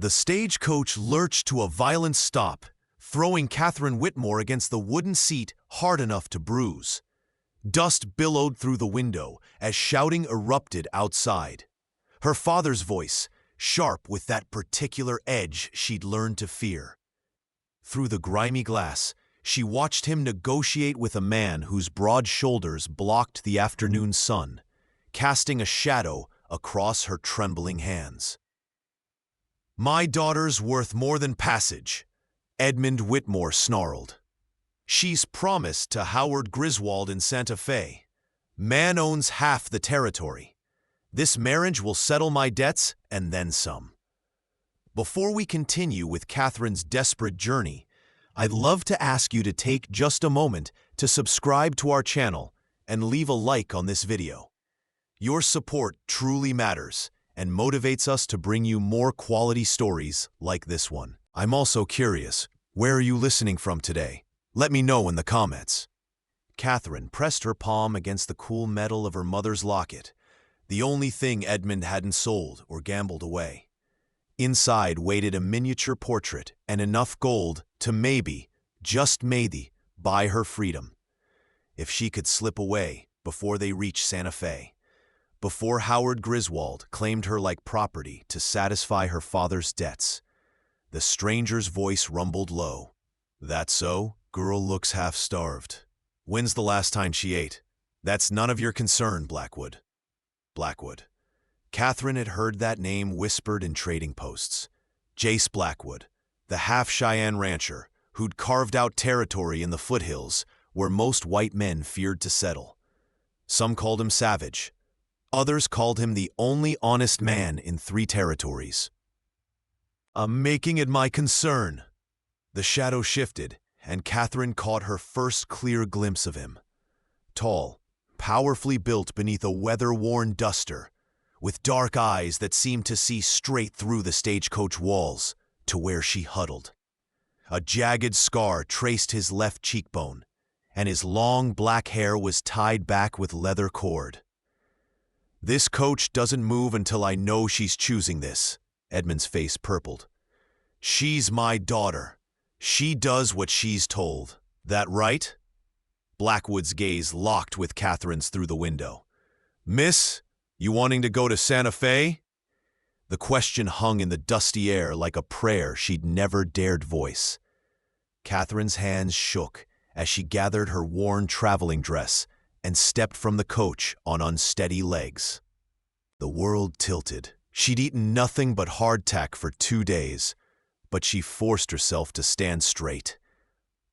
The stagecoach lurched to a violent stop, throwing Catherine Whitmore against the wooden seat hard enough to bruise. Dust billowed through the window as shouting erupted outside. Her father's voice, sharp with that particular edge she'd learned to fear. Through the grimy glass, she watched him negotiate with a man whose broad shoulders blocked the afternoon sun, casting a shadow across her trembling hands. "My daughter's worth more than passage," Edmund Whitmore snarled. "She's promised to Howard Griswold in Santa Fe. Man owns half the territory. This marriage will settle my debts and then some." Before we continue with Catherine's desperate journey, I'd love to ask you to take just a moment to subscribe to our channel and leave a like on this video. Your support truly matters and motivates us to bring you more quality stories like this one. I'm also curious, where are you listening from today? Let me know in the comments. Catherine pressed her palm against the cool metal of her mother's locket, the only thing Edmund hadn't sold or gambled away. Inside waited a miniature portrait and enough gold to maybe, just maybe, buy her freedom. If she could slip away before they reached Santa Fe, before Howard Griswold claimed her like property to satisfy her father's debts. The stranger's voice rumbled low. "That so? Girl looks half-starved. When's the last time she ate? That's none of your concern, Blackwood." Blackwood. Catherine had heard that name whispered in trading posts. Jace Blackwood, the half-Cheyenne rancher who'd carved out territory in the foothills where most white men feared to settle. Some called him savage. Others called him the only honest man in 3 territories. "I'm making it my concern." The shadow shifted, and Catherine caught her first clear glimpse of him. Tall, powerfully built beneath a weather-worn duster, with dark eyes that seemed to see straight through the stagecoach walls to where she huddled. A jagged scar traced his left cheekbone, and his long black hair was tied back with leather cord. "This coach doesn't move until I know she's choosing this." Edmund's face purpled. "She's my daughter. She does what she's told. That right?" Blackwood's gaze locked with Catherine's through the window. "Miss, you wanting to go to Santa Fe?" The question hung in the dusty air like a prayer she'd never dared voice. Catherine's hands shook as she gathered her worn traveling dress and stepped from the coach on unsteady legs. The world tilted. She'd eaten nothing but hardtack for 2 days, but she forced herself to stand straight.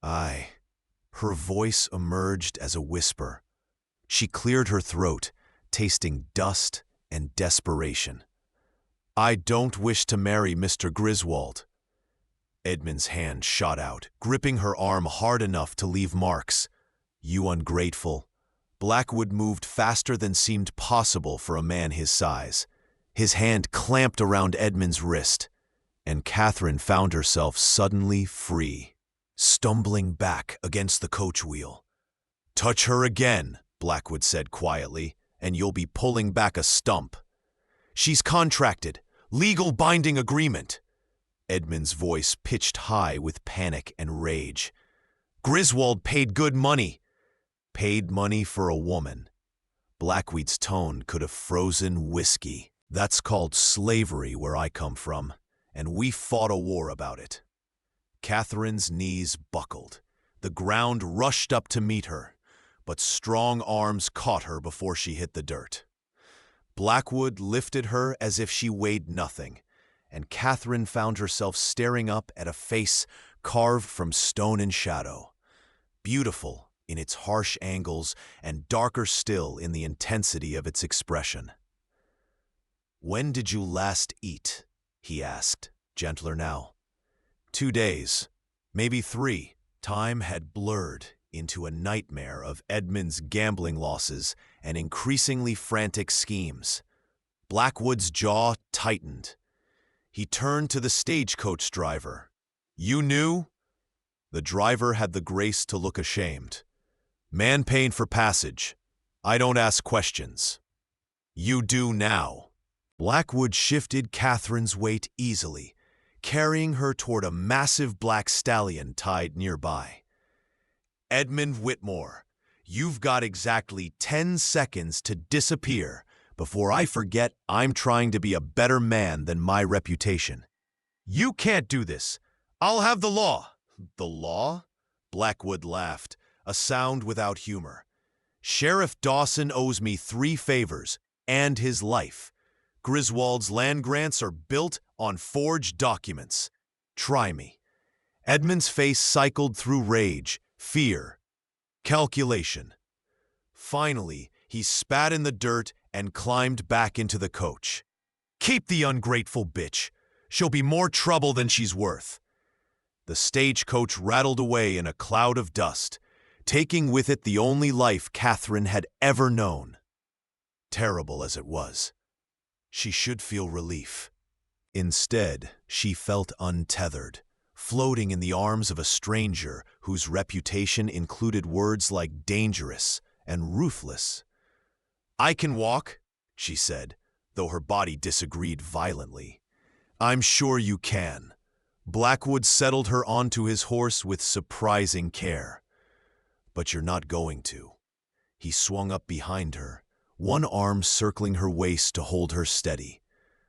Her voice emerged as a whisper. She cleared her throat, tasting dust and desperation. "I don't wish to marry Mr. Griswold." Edmund's hand shot out, gripping her arm hard enough to leave marks. "You ungrateful." Blackwood moved faster than seemed possible for a man his size. His hand clamped around Edmund's wrist, and Catherine found herself suddenly free, stumbling back against the coach wheel. "Touch her again," Blackwood said quietly, "and you'll be pulling back a stump. She's contracted. Legal binding agreement." Edmund's voice pitched high with panic and rage. "Griswold paid good money." "Paid money for a woman." Blackwood's tone could have frozen whiskey. "That's called slavery where I come from, and we fought a war about it." Catherine's knees buckled. The ground rushed up to meet her, but strong arms caught her before she hit the dirt. Blackwood lifted her as if she weighed nothing, and Catherine found herself staring up at a face carved from stone and shadow, beautiful in its harsh angles and darker still in the intensity of its expression. "When did you last eat?" he asked, gentler now. 2 days, maybe 3. Time had blurred into a nightmare of Edmund's gambling losses and increasingly frantic schemes. Blackwood's jaw tightened. He turned to the stagecoach driver. "You knew?" The driver had the grace to look ashamed. "Man paying for passage. I don't ask questions." "You do now." Blackwood shifted Catherine's weight easily, carrying her toward a massive black stallion tied nearby. "Edmund Whitmore, you've got exactly 10 seconds to disappear before I forget I'm trying to be a better man than my reputation." "You can't do this. I'll have the law." "The law?" Blackwood laughed, a sound without humor. "Sheriff Dawson owes me 3 favors and his life. Griswold's land grants are built on forged documents. Try me." Edmund's face cycled through rage, fear, calculation. Finally, he spat in the dirt and climbed back into the coach. "Keep the ungrateful bitch. She'll be more trouble than she's worth." The stagecoach rattled away in a cloud of dust, taking with it the only life Catherine had ever known. Terrible as it was, she should feel relief. Instead, she felt untethered, floating in the arms of a stranger whose reputation included words like dangerous and ruthless. "I can walk," she said, though her body disagreed violently. "I'm sure you can." Blackwood settled her onto his horse with surprising care. "But you're not going to." He swung up behind her, one arm circling her waist to hold her steady.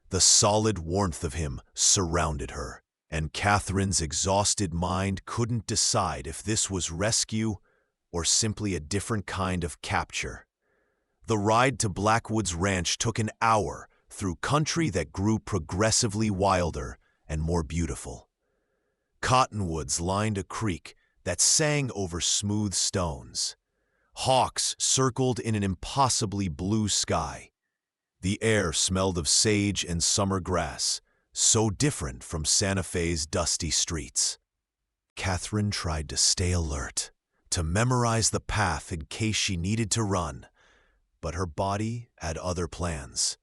The solid warmth of him surrounded her, and Catherine's exhausted mind couldn't decide if this was rescue or simply a different kind of capture. The ride to Blackwood's ranch took an hour through country that grew progressively wilder and more beautiful. Cottonwoods lined a creek that sang over smooth stones. Hawks circled in an impossibly blue sky. The air smelled of sage and summer grass, so different from Santa Fe's dusty streets. Catherine tried to stay alert, to memorize the path in case she needed to run, but her body had other plans.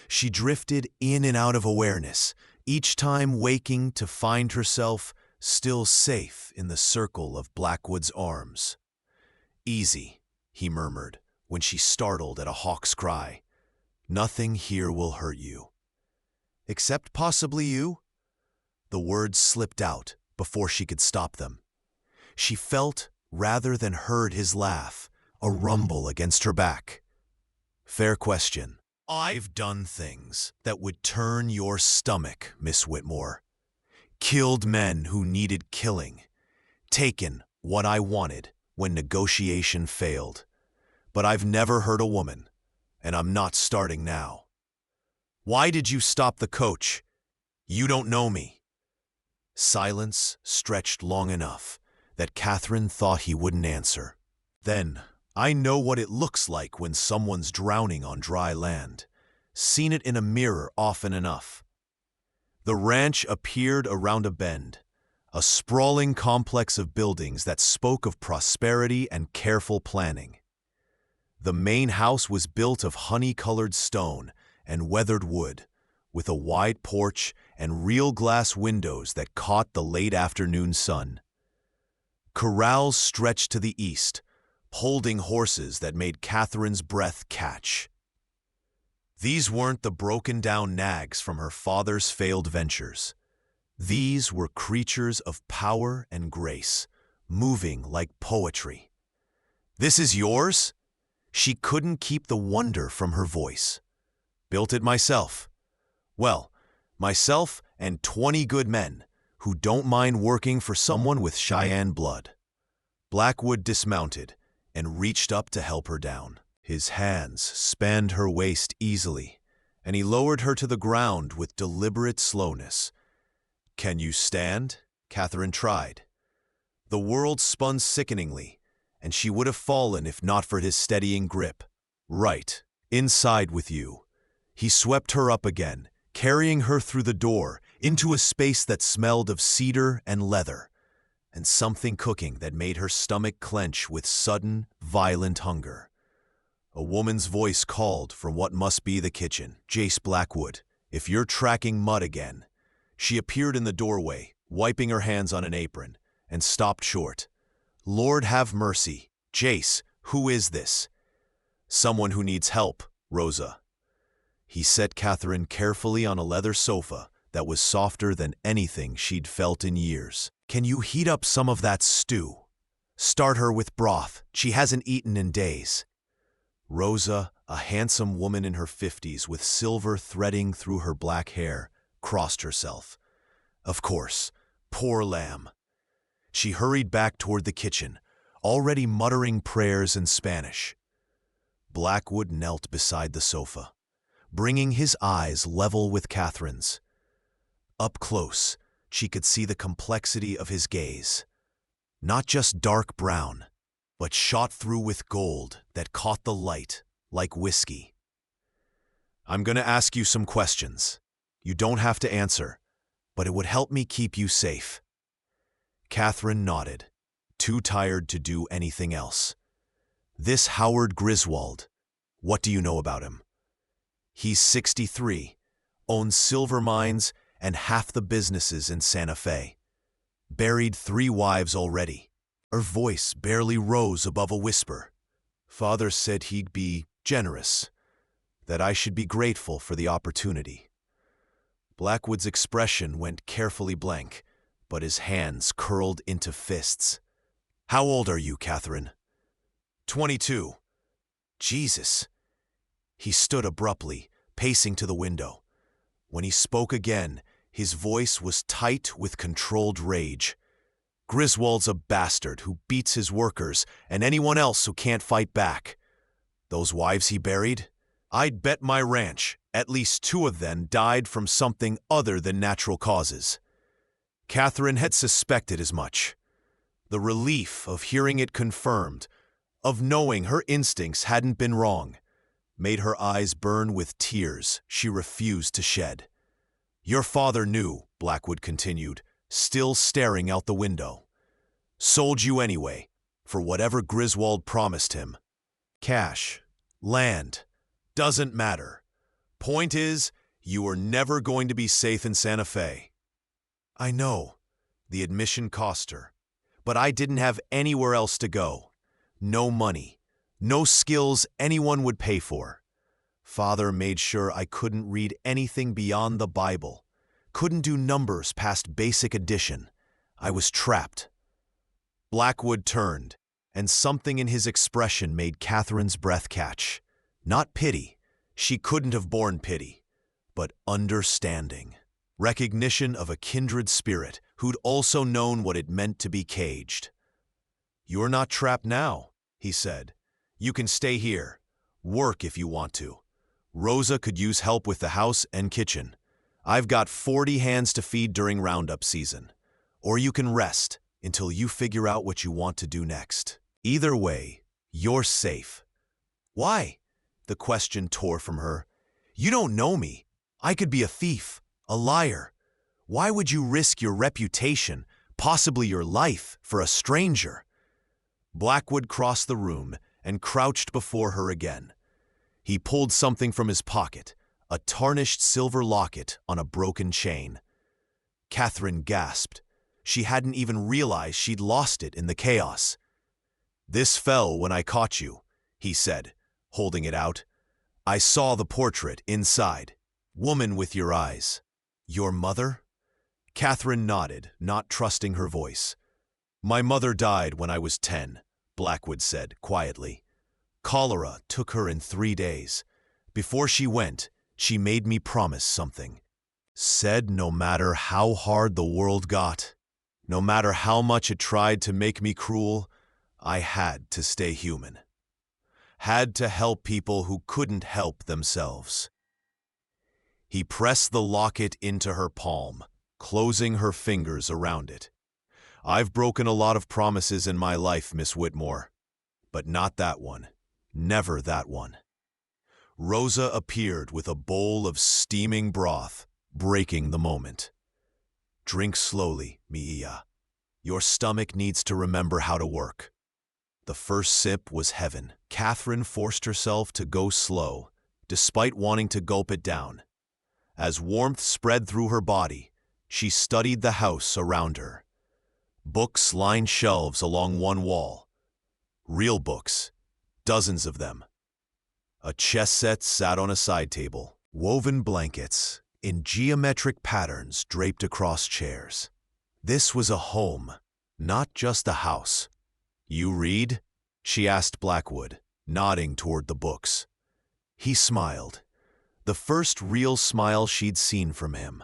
She drifted in and out of awareness, each time waking to find herself still safe in the circle of Blackwood's arms. "Easy," he murmured when she startled at a hawk's cry. "Nothing here will hurt you." "Except possibly you?" The words slipped out before she could stop them. She felt, rather than heard his laugh, a rumble against her back. "Fair question. I've done things that would turn your stomach, Miss Whitmore. Killed men who needed killing. Taken what I wanted when negotiation failed. But I've never hurt a woman, and I'm not starting now." "Why did you stop the coach?" "You don't know me." Silence stretched long enough that Catherine thought he wouldn't answer. "Then, I know what it looks like when someone's drowning on dry land. Seen it in a mirror often enough." The ranch appeared around a bend, a sprawling complex of buildings that spoke of prosperity and careful planning. The main house was built of honey-colored stone and weathered wood, with a wide porch and real glass windows that caught the late afternoon sun. Corrals stretched to the east, holding horses that made Catherine's breath catch. These weren't the broken-down nags from her father's failed ventures. These were creatures of power and grace, moving like poetry. "This is yours?" She couldn't keep the wonder from her voice. "Built it myself." "Well, myself and 20 good men who don't mind working for someone with Cheyenne blood." Blackwood dismounted and reached up to help her down. His hands spanned her waist easily, and he lowered her to the ground with deliberate slowness. "Can you stand?" Catherine tried. The world spun sickeningly, and she would have fallen if not for his steadying grip. "Right, inside with you." He swept her up again, carrying her through the door into a space that smelled of cedar and leather, and something cooking that made her stomach clench with sudden, violent hunger. A woman's voice called from what must be the kitchen. "Jace Blackwood, if you're tracking mud again." She appeared in the doorway, wiping her hands on an apron, and stopped short. "Lord have mercy. Jace, who is this?" "Someone who needs help, Rosa." He set Catherine carefully on a leather sofa that was softer than anything she'd felt in years. "Can you heat up some of that stew? Start her with broth. She hasn't eaten in days." Rosa, a handsome woman in her 50s with silver threading through her black hair, crossed herself. Of course, poor lamb. She hurried back toward the kitchen, already muttering prayers in Spanish. Blackwood knelt beside the sofa, bringing his eyes level with Catherine's. Up close, she could see the complexity of his gaze. Not just dark brown, but shot through with gold that caught the light like whiskey. "I'm going to ask you some questions. You don't have to answer, but it would help me keep you safe." Catherine nodded, too tired to do anything else. "This Howard Griswold, what do you know about him?" "He's 63, owns silver mines and half the businesses in Santa Fe. Buried 3 wives already." Her voice barely rose above a whisper. "Father said he'd be generous, that I should be grateful for the opportunity." Blackwood's expression went carefully blank, but his hands curled into fists. "How old are you, Catherine?" 22. Jesus. He stood abruptly, pacing to the window. When he spoke again, his voice was tight with controlled rage. "Griswold's a bastard who beats his workers and anyone else who can't fight back. Those wives he buried? I'd bet my ranch at least 2 of them died from something other than natural causes." Catherine had suspected as much. The relief of hearing it confirmed, of knowing her instincts hadn't been wrong, made her eyes burn with tears she refused to shed. "Your father knew," Blackwood continued, still staring out the window. "Sold you anyway, for whatever Griswold promised him. Cash, land, doesn't matter. Point is, you are never going to be safe in Santa Fe." "I know," the admission cost her, "but I didn't have anywhere else to go. No money, no skills anyone would pay for. Father made sure I couldn't read anything beyond the Bible, couldn't do numbers past basic addition. I was trapped." Blackwood turned, and something in his expression made Catherine's breath catch. Not pity, she couldn't have borne pity, but understanding. Recognition of a kindred spirit who'd also known what it meant to be caged. "You're not trapped now," he said. "You can stay here, work if you want to. Rosa could use help with the house and kitchen. I've got 40 hands to feed during roundup season. Or you can rest until you figure out what you want to do next. Either way, you're safe." "Why?" The question tore from her. "You don't know me. I could be a thief, a liar. Why would you risk your reputation, possibly your life, for a stranger?" Blackwood crossed the room and crouched before her again. He pulled something from his pocket, a tarnished silver locket on a broken chain. Catherine gasped. She hadn't even realized she'd lost it in the chaos. "This fell when I caught you," he said, holding it out. "I saw the portrait inside. Woman with your eyes. Your mother?" Catherine nodded, not trusting her voice. "My mother died when I was 10, Blackwood said quietly. Cholera took her in 3 days. Before she went, she made me promise something. Said no matter how hard the world got, no matter how much it tried to make me cruel, I had to stay human. Had to help people who couldn't help themselves." He pressed the locket into her palm, closing her fingers around it. "I've broken a lot of promises in my life, Miss Whitmore, but not that one. Never that one." Rosa appeared with a bowl of steaming broth, breaking the moment. "Drink slowly, Mia. Your stomach needs to remember how to work." The first sip was heaven. Catherine forced herself to go slow, despite wanting to gulp it down. As warmth spread through her body, she studied the house around her. Books lined shelves along one wall. Real books, dozens of them. A chess set sat on a side table. Woven blankets, in geometric patterns draped across chairs. This was a home, not just a house. "You read?" she asked Blackwood, nodding toward the books. He smiled, the first real smile she'd seen from him,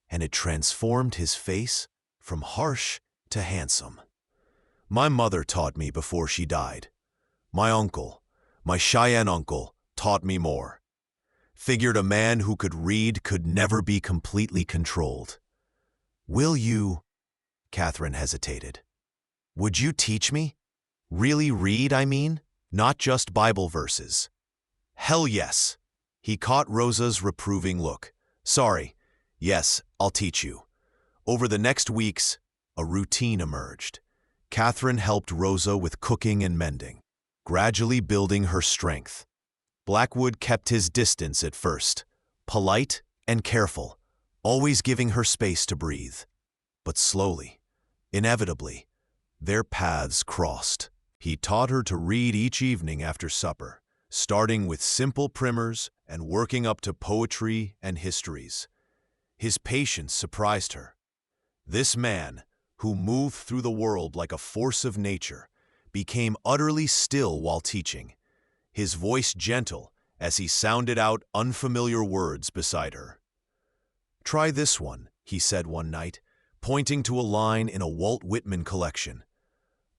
and it transformed his face from harsh to handsome. "My mother taught me before she died. My uncle, my Cheyenne uncle, taught me more. Figured a man who could read could never be completely controlled." "Will you?" Catherine hesitated. "Would you teach me? Really read, I mean, not just Bible verses." "Hell yes." He caught Rosa's reproving look. "Sorry. Yes, I'll teach you." Over the next weeks, a routine emerged. Catherine helped Rosa with cooking and mending, gradually building her strength. Blackwood kept his distance at first, polite and careful, always giving her space to breathe. But slowly, inevitably, their paths crossed. He taught her to read each evening after supper, starting with simple primers and working up to poetry and histories. His patience surprised her. This man, who moved through the world like a force of nature, became utterly still while teaching, his voice gentle as he sounded out unfamiliar words beside her. "Try this one," he said one night, pointing to a line in a Walt Whitman collection.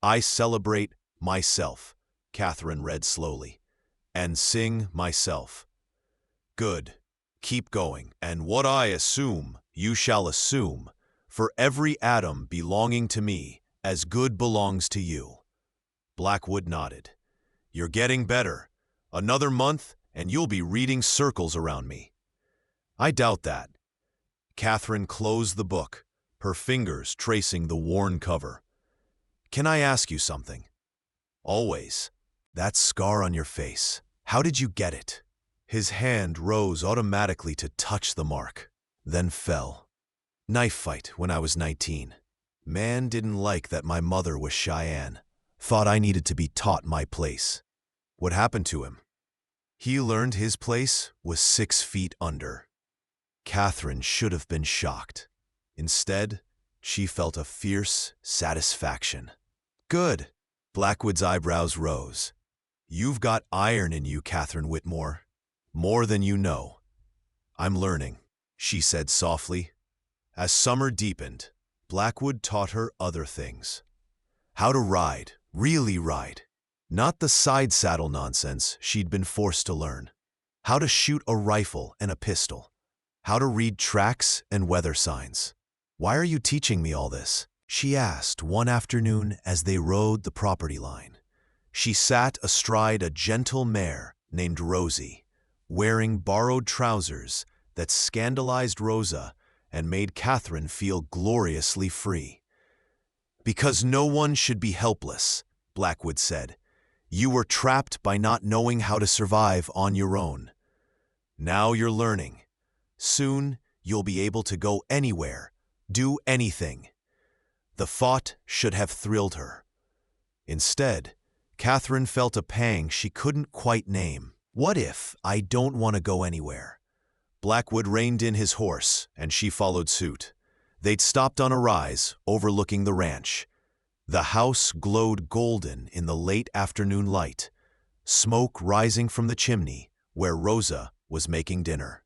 "I celebrate myself," Catherine read slowly, "and sing myself." "Good. Keep going. And what I assume, you shall assume, for every atom belonging to me, as good belongs to you." Blackwood nodded. "You're getting better. Another month, and you'll be reading circles around me." "I doubt that." Catherine closed the book, her fingers tracing the worn cover. "Can I ask you something?" "Always." "That scar on your face, how did you get it?" His hand rose automatically to touch the mark, then fell. "Knife fight when I was 19. Man didn't like that my mother was Cheyenne. Thought I needed to be taught my place." "What happened to him?" "He learned his place was 6 feet under." Catherine should have been shocked. Instead, she felt a fierce satisfaction. "Good." Blackwood's eyebrows rose. "You've got iron in you, Catherine Whitmore. More than you know." "I'm learning," she said softly. As summer deepened, Blackwood taught her other things. How to ride, really ride. Not the side saddle nonsense she'd been forced to learn. How to shoot a rifle and a pistol. How to read tracks and weather signs. "Why are you teaching me all this?" she asked one afternoon as they rode the property line. She sat astride a gentle mare named Rosie, wearing borrowed trousers that scandalized Rosa and made Catherine feel gloriously free. "Because no one should be helpless," Blackwood said. "You were trapped by not knowing how to survive on your own. Now you're learning. Soon you'll be able to go anywhere, do anything." The thought should have thrilled her. Instead, Catherine felt a pang she couldn't quite name. "What if I don't want to go anywhere?" Blackwood reined in his horse, and she followed suit. They'd stopped on a rise overlooking the ranch. The house glowed golden in the late afternoon light, smoke rising from the chimney where Rosa was making dinner.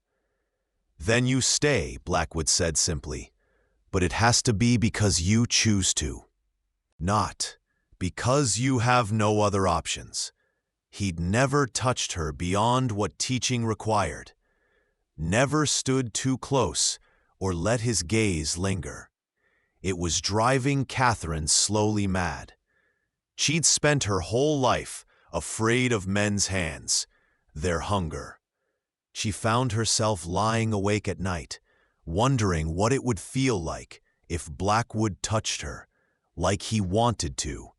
"Then you stay," Blackwood said simply, "but it has to be because you choose to. Not because you have no other options." He'd never touched her beyond what teaching required, never stood too close or let his gaze linger. It was driving Catherine slowly mad. She'd spent her whole life afraid of men's hands, their hunger. She found herself lying awake at night, wondering what it would feel like if Blackwood touched her, like he wanted to,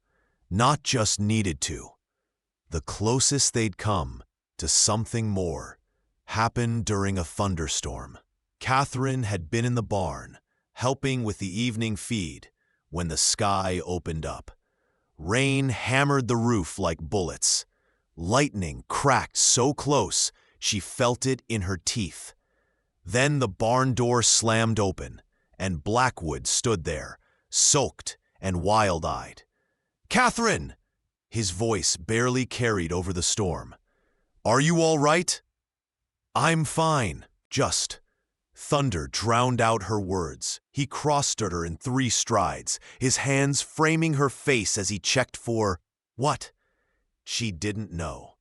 not just needed to. The closest they'd come to something more happened during a thunderstorm. Catherine had been in the barn, helping with the evening feed, when the sky opened up. Rain hammered the roof like bullets. Lightning cracked so close she felt it in her teeth. Then the barn door slammed open, and Blackwood stood there, soaked and wild-eyed. "Catherine!" His voice barely carried over the storm. "Are you all right?" "I'm fine, just." Thunder drowned out her words. He crossed at her in 3 strides, his hands framing her face as he checked for what? She didn't know.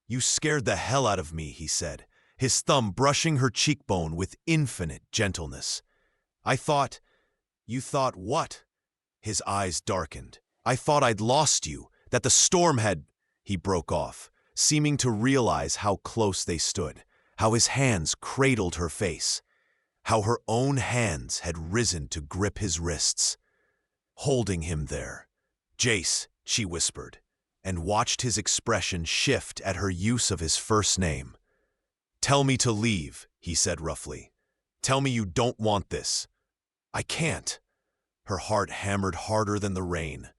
"You scared the hell out of me," he said, his thumb brushing her cheekbone with infinite gentleness. You thought what?" His eyes darkened. "I thought I'd lost you, that the storm had—" He broke off, seeming to realize how close they stood, how his hands cradled her face, how her own hands had risen to grip his wrists, holding him there. "Jace," she whispered, and watched his expression shift at her use of his first name. "Tell me to leave," he said roughly. "Tell me you don't want this." "I can't." Her heart hammered harder than the rain.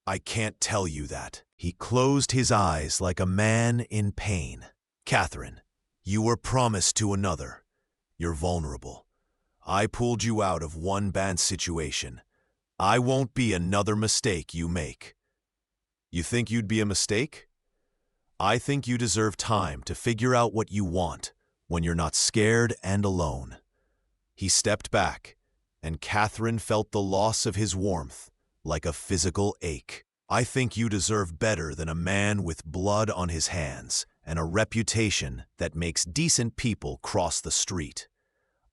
"I can't tell you that." He closed his eyes like a man in pain. "Catherine, you were promised to another. You're vulnerable. I pulled you out of one bad situation. I won't be another mistake you make." "You think you'd be a mistake?" "I think you deserve time to figure out what you want when you're not scared and alone." He stepped back, and Catherine felt the loss of his warmth like a physical ache. "I think you deserve better than a man with blood on his hands and a reputation that makes decent people cross the street."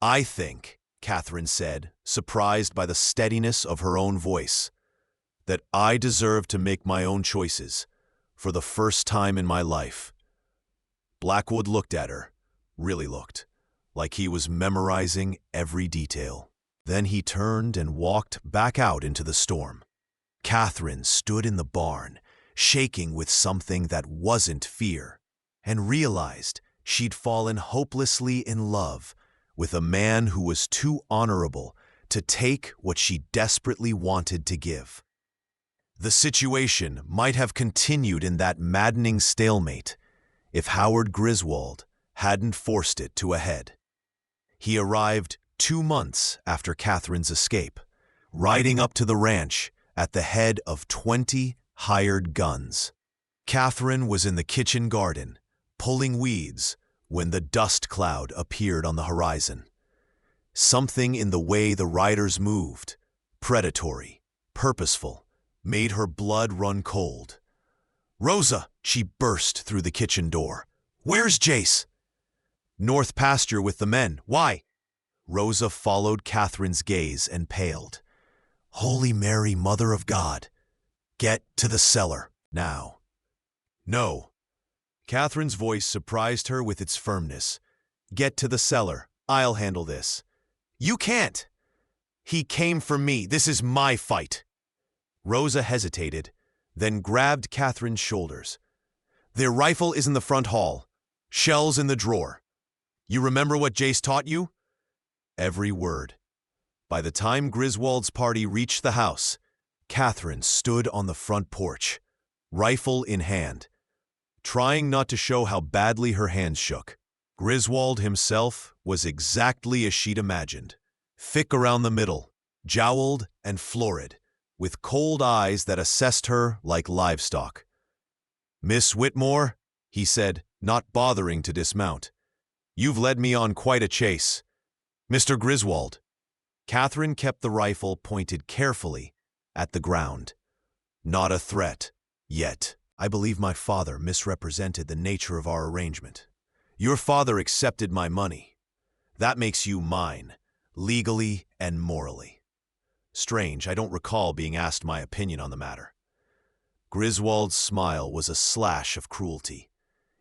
"I think," Catherine said, surprised by the steadiness of her own voice, "that I deserve to make my own choices for the first time in my life." Blackwood looked at her, really looked, like he was memorizing every detail. Then he turned and walked back out into the storm. Catherine stood in the barn, shaking with something that wasn't fear, and realized she'd fallen hopelessly in love with a man who was too honorable to take what she desperately wanted to give. The situation might have continued in that maddening stalemate if Howard Griswold hadn't forced it to a head. He arrived 2 months after Catherine's escape, riding up to the ranch at the head of 20 hired guns. Catherine was in the kitchen garden, pulling weeds, when the dust cloud appeared on the horizon. Something in the way the riders moved, predatory, purposeful, made her blood run cold. "Rosa!" She burst through the kitchen door. "Where's Jace?" "North pasture with the men. Why?" Rosa followed Catherine's gaze and paled. "Holy Mary, Mother of God! Get to the cellar, now." "No." Catherine's voice surprised her with its firmness. "Get to the cellar. I'll handle this." "You can't." "He came for me. This is my fight." Rosa hesitated, then grabbed Catherine's shoulders. "Their rifle is in the front hall. Shells in the drawer. You remember what Jace taught you?" Every word. By the time Griswold's party reached the house, Catherine stood on the front porch, rifle in hand, trying not to show how badly her hands shook. Griswold himself was exactly as she'd imagined, thick around the middle, jowled and florid, with cold eyes that assessed her like livestock. "Miss Whitmore," he said, not bothering to dismount, "you've led me on quite a chase. Mr. Griswold." Catherine kept the rifle pointed carefully at the ground. "Not a threat, yet. I believe my father misrepresented the nature of our arrangement. Your father accepted my money. That makes you mine, legally and morally. Strange, I don't recall being asked my opinion on the matter." Griswold's smile was a slash of cruelty.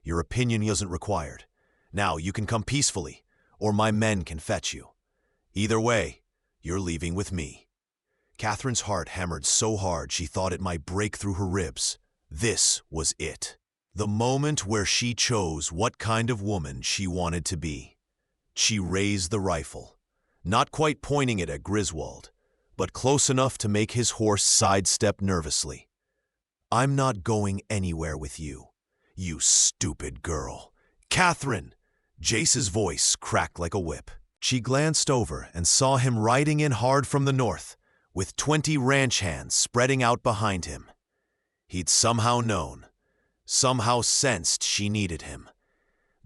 "Your opinion isn't required. Now you can come peacefully, or my men can fetch you. Either way, you're leaving with me." Catherine's heart hammered so hard she thought it might break through her ribs. This was it. The moment where she chose what kind of woman she wanted to be. She raised the rifle, not quite pointing it at Griswold, but close enough to make his horse sidestep nervously. "I'm not going anywhere with you, you stupid girl." "Catherine!" Jace's voice cracked like a whip. She glanced over and saw him riding in hard from the north, with 20 ranch hands spreading out behind him. He'd somehow known, somehow sensed she needed him.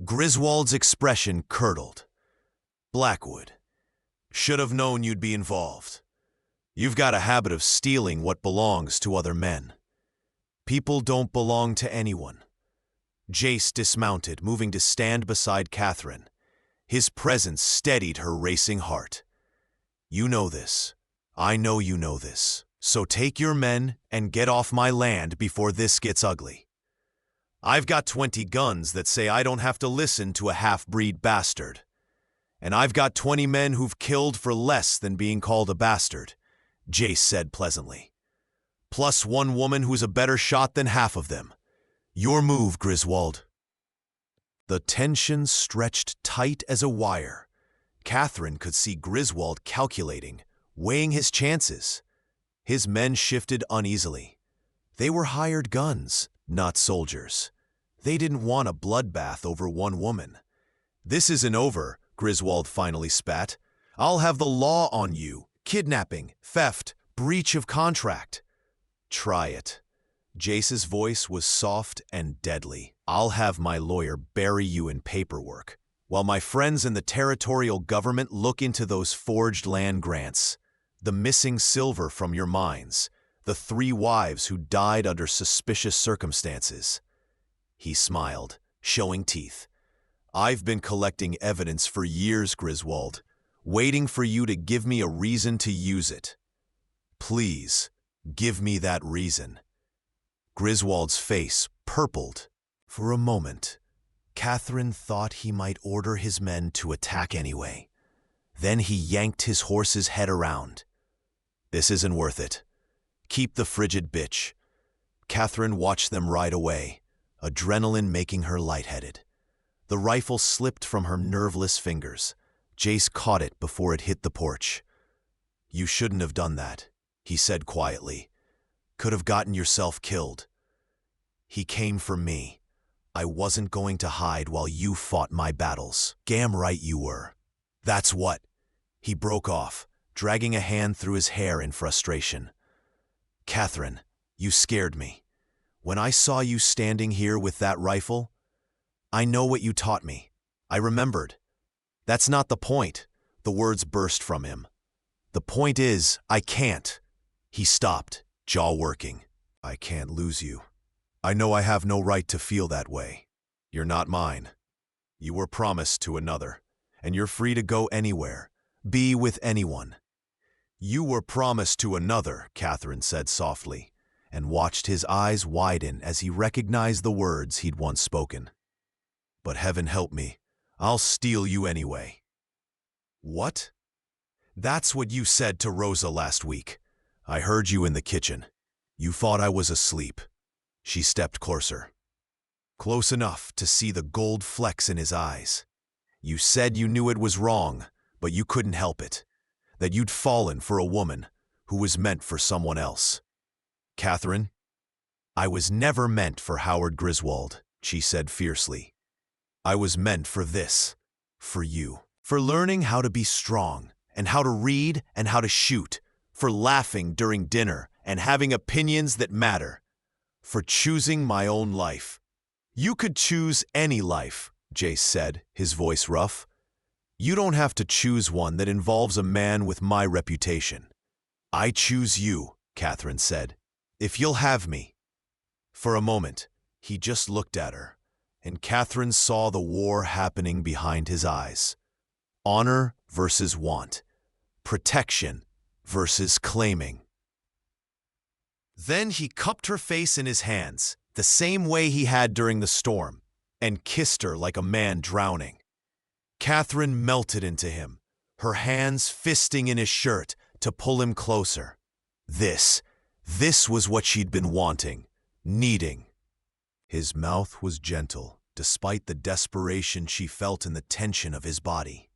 Griswold's expression curdled. Blackwood, should have known you'd be involved. You've got a habit of stealing what belongs to other men. People don't belong to anyone. Jace dismounted, moving to stand beside Catherine. His presence steadied her racing heart. You know this. I know you know this. So take your men and get off my land before this gets ugly. I've got 20 guns that say I don't have to listen to a half-breed bastard. And I've got 20 men who've killed for less than being called a bastard, Jace said pleasantly. Plus 1 woman who's a better shot than half of them. Your move, Griswold. The tension stretched tight as a wire. Catherine could see Griswold calculating, weighing his chances. His men shifted uneasily. They were hired guns, not soldiers. They didn't want a bloodbath over 1 woman. This isn't over, Griswold finally spat. I'll have the law on you. Kidnapping, theft, breach of contract. Try it. Jace's voice was soft and deadly. I'll have my lawyer bury you in paperwork, while my friends in the territorial government look into those forged land grants, the missing silver from your mines, the 3 wives who died under suspicious circumstances. He smiled, showing teeth. I've been collecting evidence for years, Griswold, waiting for you to give me a reason to use it. Please, give me that reason. Griswold's face purpled. For a moment, Catherine thought he might order his men to attack anyway. Then he yanked his horse's head around. This isn't worth it. Keep the frigid bitch. Catherine watched them ride away, adrenaline making her lightheaded. The rifle slipped from her nerveless fingers. Jace caught it before it hit the porch. You shouldn't have done that, he said quietly. Could have gotten yourself killed. He came for me. I wasn't going to hide while you fought my battles. Damn right you were. That's what. He broke off, dragging a hand through his hair in frustration. Catherine, you scared me. When I saw you standing here with that rifle, I know what you taught me. I remembered. That's not the point. The words burst from him. The point is, I can't. He stopped, jaw working. I can't lose you. I know I have no right to feel that way. You're not mine. You were promised to another, and you're free to go anywhere, be with anyone. You were promised to another, Catherine said softly, and watched his eyes widen as he recognized the words he'd once spoken. But heaven help me, I'll steal you anyway. What? That's what you said to Rosa last week. I heard you in the kitchen. You thought I was asleep. She stepped closer. Close enough to see the gold flecks in his eyes. You said you knew it was wrong, but you couldn't help it. That you'd fallen for a woman who was meant for someone else. Catherine, I was never meant for Howard Griswold, she said fiercely. I was meant for this, for you. For learning how to be strong, and how to read and how to shoot. For laughing during dinner and having opinions that matter. For choosing my own life. You could choose any life, Jace said, his voice rough. You don't have to choose one that involves a man with my reputation. I choose you, Catherine said, if you'll have me. For a moment, he just looked at her, and Catherine saw the war happening behind his eyes. Honor versus want. Protection versus claiming. Then he cupped her face in his hands, the same way he had during the storm, and kissed her like a man drowning. Catherine melted into him, her hands fisting in his shirt to pull him closer. This was what she'd been wanting, needing. His mouth was gentle, despite the desperation she felt in the tension of his body.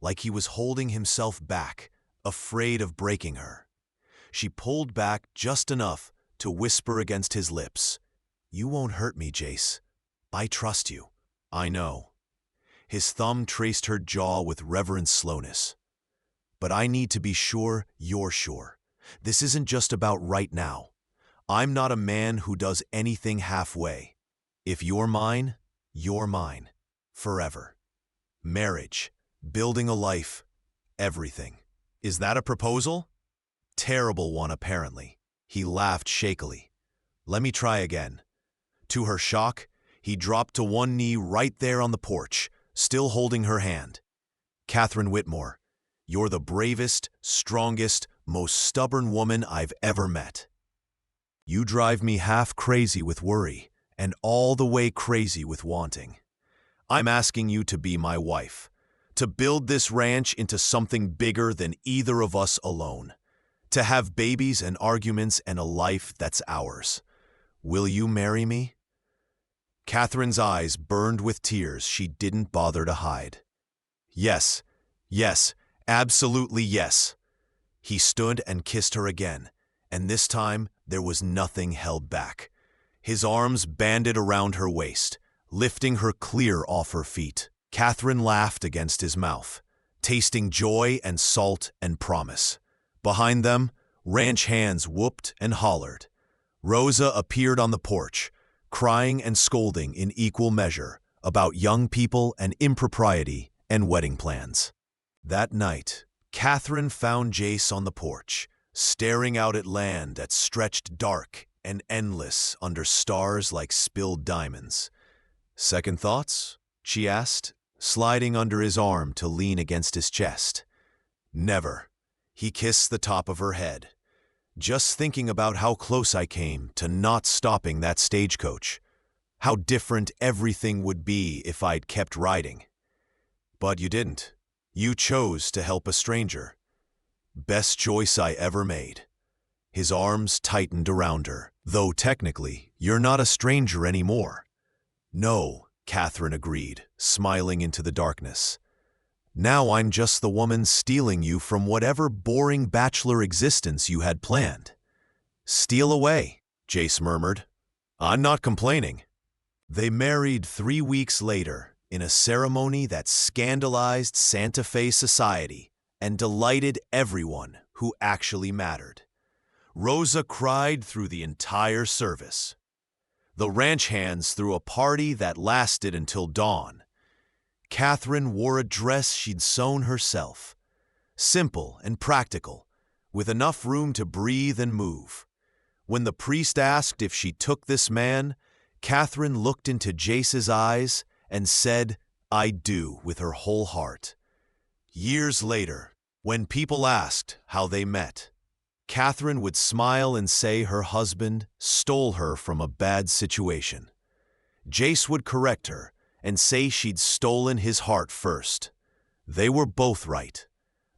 Like he was holding himself back, afraid of breaking her. She pulled back just enough to whisper against his lips, You won't hurt me, Jace. I trust you. I know. His thumb traced her jaw with reverent slowness. But I need to be sure you're sure. This isn't just about right now. I'm not a man who does anything halfway. If you're mine, you're mine. Forever. Marriage. Building a life. Everything. Is that a proposal? Terrible one, apparently. He laughed shakily. Let me try again. To her shock, he dropped to one knee right there on the porch, still holding her hand. Catherine Whitmore, you're the bravest, strongest, most stubborn woman I've ever met. You drive me half crazy with worry, and all the way crazy with wanting. I'm asking you to be my wife, to build this ranch into something bigger than either of us alone, to have babies and arguments and a life that's ours. Will you marry me? Catherine's eyes burned with tears she didn't bother to hide. Yes, yes, absolutely yes. He stood and kissed her again, and this time there was nothing held back. His arms banded around her waist, lifting her clear off her feet. Catherine laughed against his mouth, tasting joy and salt and promise. Behind them, ranch hands whooped and hollered. Rosa appeared on the porch, crying and scolding in equal measure about young people and impropriety and wedding plans. That night, Catherine found Jace on the porch, staring out at land that stretched dark and endless under stars like spilled diamonds. Second thoughts? She asked, sliding under his arm to lean against his chest. Never. He kissed the top of her head. Just thinking about how close I came to not stopping that stagecoach. How different everything would be if I'd kept riding. But you didn't. You chose to help a stranger. Best choice I ever made. His arms tightened around her, though technically, you're not a stranger anymore. No, Catherine agreed, smiling into the darkness. Now I'm just the woman stealing you from whatever boring bachelor existence you had planned. Steal away, Jace murmured. I'm not complaining. They married 3 weeks later in a ceremony that scandalized Santa Fe society and delighted everyone who actually mattered. Rosa cried through the entire service. The ranch hands threw a party that lasted until dawn. Catherine wore a dress she'd sewn herself, simple and practical, with enough room to breathe and move. When the priest asked if she took this man, Catherine looked into Jace's eyes and said, "I do," with her whole heart. Years later, when people asked how they met, Catherine would smile and say her husband stole her from a bad situation. Jace would correct her and say she'd stolen his heart first. They were both right.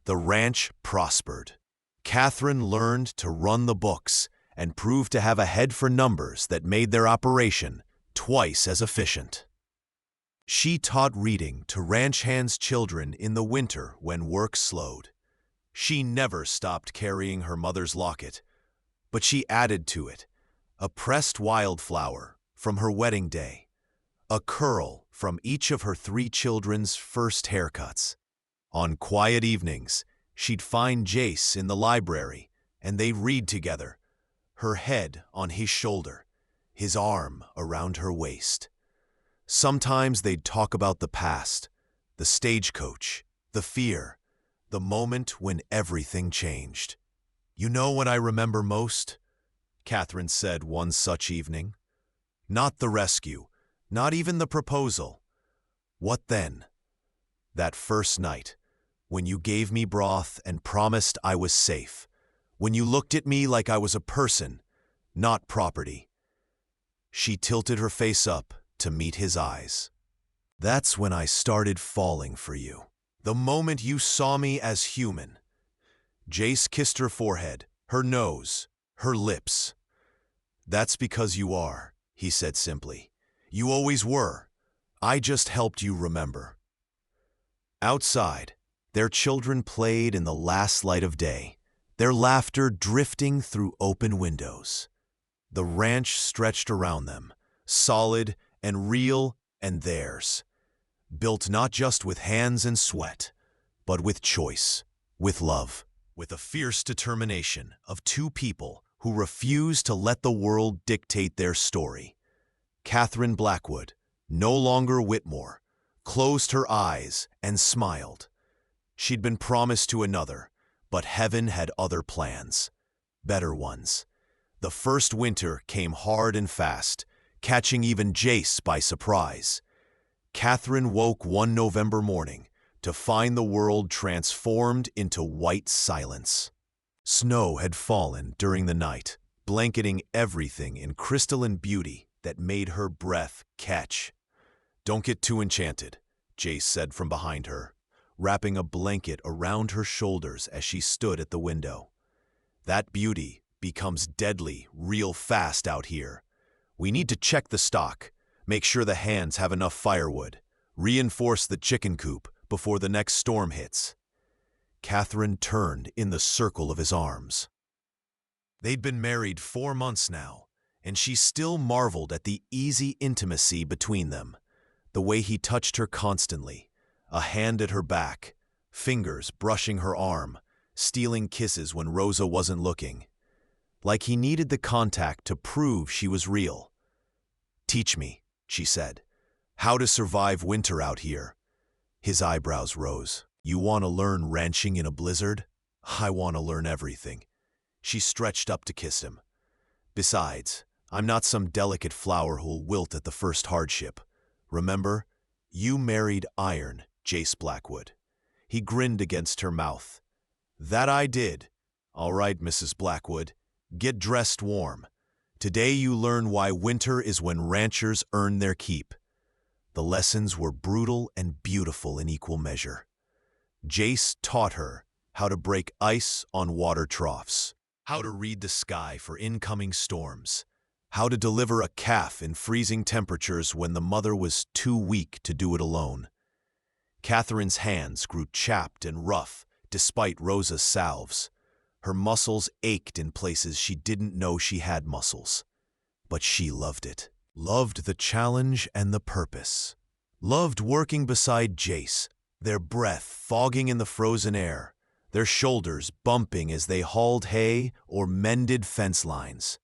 The ranch prospered. Catherine learned to run the books and proved to have a head for numbers that made their operation twice as efficient. She taught reading to ranch hands' children in the winter when work slowed. She never stopped carrying her mother's locket, but she added to it a pressed wildflower from her wedding day, a curl from each of her 3 children's first haircuts. On quiet evenings, she'd find Jace in the library, and they'd read together, her head on his shoulder, his arm around her waist. Sometimes they'd talk about the past, the stagecoach, the fear, the moment when everything changed. You know what I remember most? Catherine said one such evening. Not the rescue, not even the proposal. What then? That first night, when you gave me broth and promised I was safe, when you looked at me like I was a person, not property. She tilted her face up to meet his eyes. That's when I started falling for you. The moment you saw me as human. Jace kissed her forehead, her nose, her lips. That's because you are, he said simply. You always were. I just helped you remember. Outside, their children played in the last light of day, their laughter drifting through open windows. The ranch stretched around them, solid and real and theirs. built not just with hands and sweat, but with choice, with love, with a fierce determination of two people who refuse to let the world dictate their story. Catherine Blackwood, no longer Whitmore, closed her eyes and smiled. She'd been promised to another, but heaven had other plans, better ones. The first winter came hard and fast, catching even Jace by surprise. Catherine woke one November morning to find the world transformed into white silence. Snow had fallen during the night, blanketing everything in crystalline beauty that made her breath catch. "Don't get too enchanted," Jace said from behind her, wrapping a blanket around her shoulders as she stood at the window. "That beauty becomes deadly real fast out here. We need to check the stock, make sure the hands have enough firewood, reinforce the chicken coop before the next storm hits." Catherine turned in the circle of his arms. They'd been married 4 months now, and she still marveled at the easy intimacy between them, the way he touched her constantly, a hand at her back, fingers brushing her arm, stealing kisses when Rosa wasn't looking. Like he needed the contact to prove she was real. "Teach me," she said, "how to survive winter out here." His eyebrows rose. "You want to learn ranching in a blizzard? I want to learn everything." She stretched up to kiss him. "Besides, I'm not some delicate flower who'll wilt at the first hardship. Remember, you married iron, Jace Blackwood." He grinned against her mouth. "That I did. All right, Mrs. Blackwood. Get dressed warm. Today you learn why winter is when ranchers earn their keep." The lessons were brutal and beautiful in equal measure. Jace taught her how to break ice on water troughs, how to read the sky for incoming storms, how to deliver a calf in freezing temperatures when the mother was too weak to do it alone. Catherine's hands grew chapped and rough despite Rosa's salves. Her muscles ached in places she didn't know she had muscles. But she loved it. Loved the challenge and the purpose. Loved working beside Jace, their breath fogging in the frozen air, their shoulders bumping as they hauled hay or mended fence lines.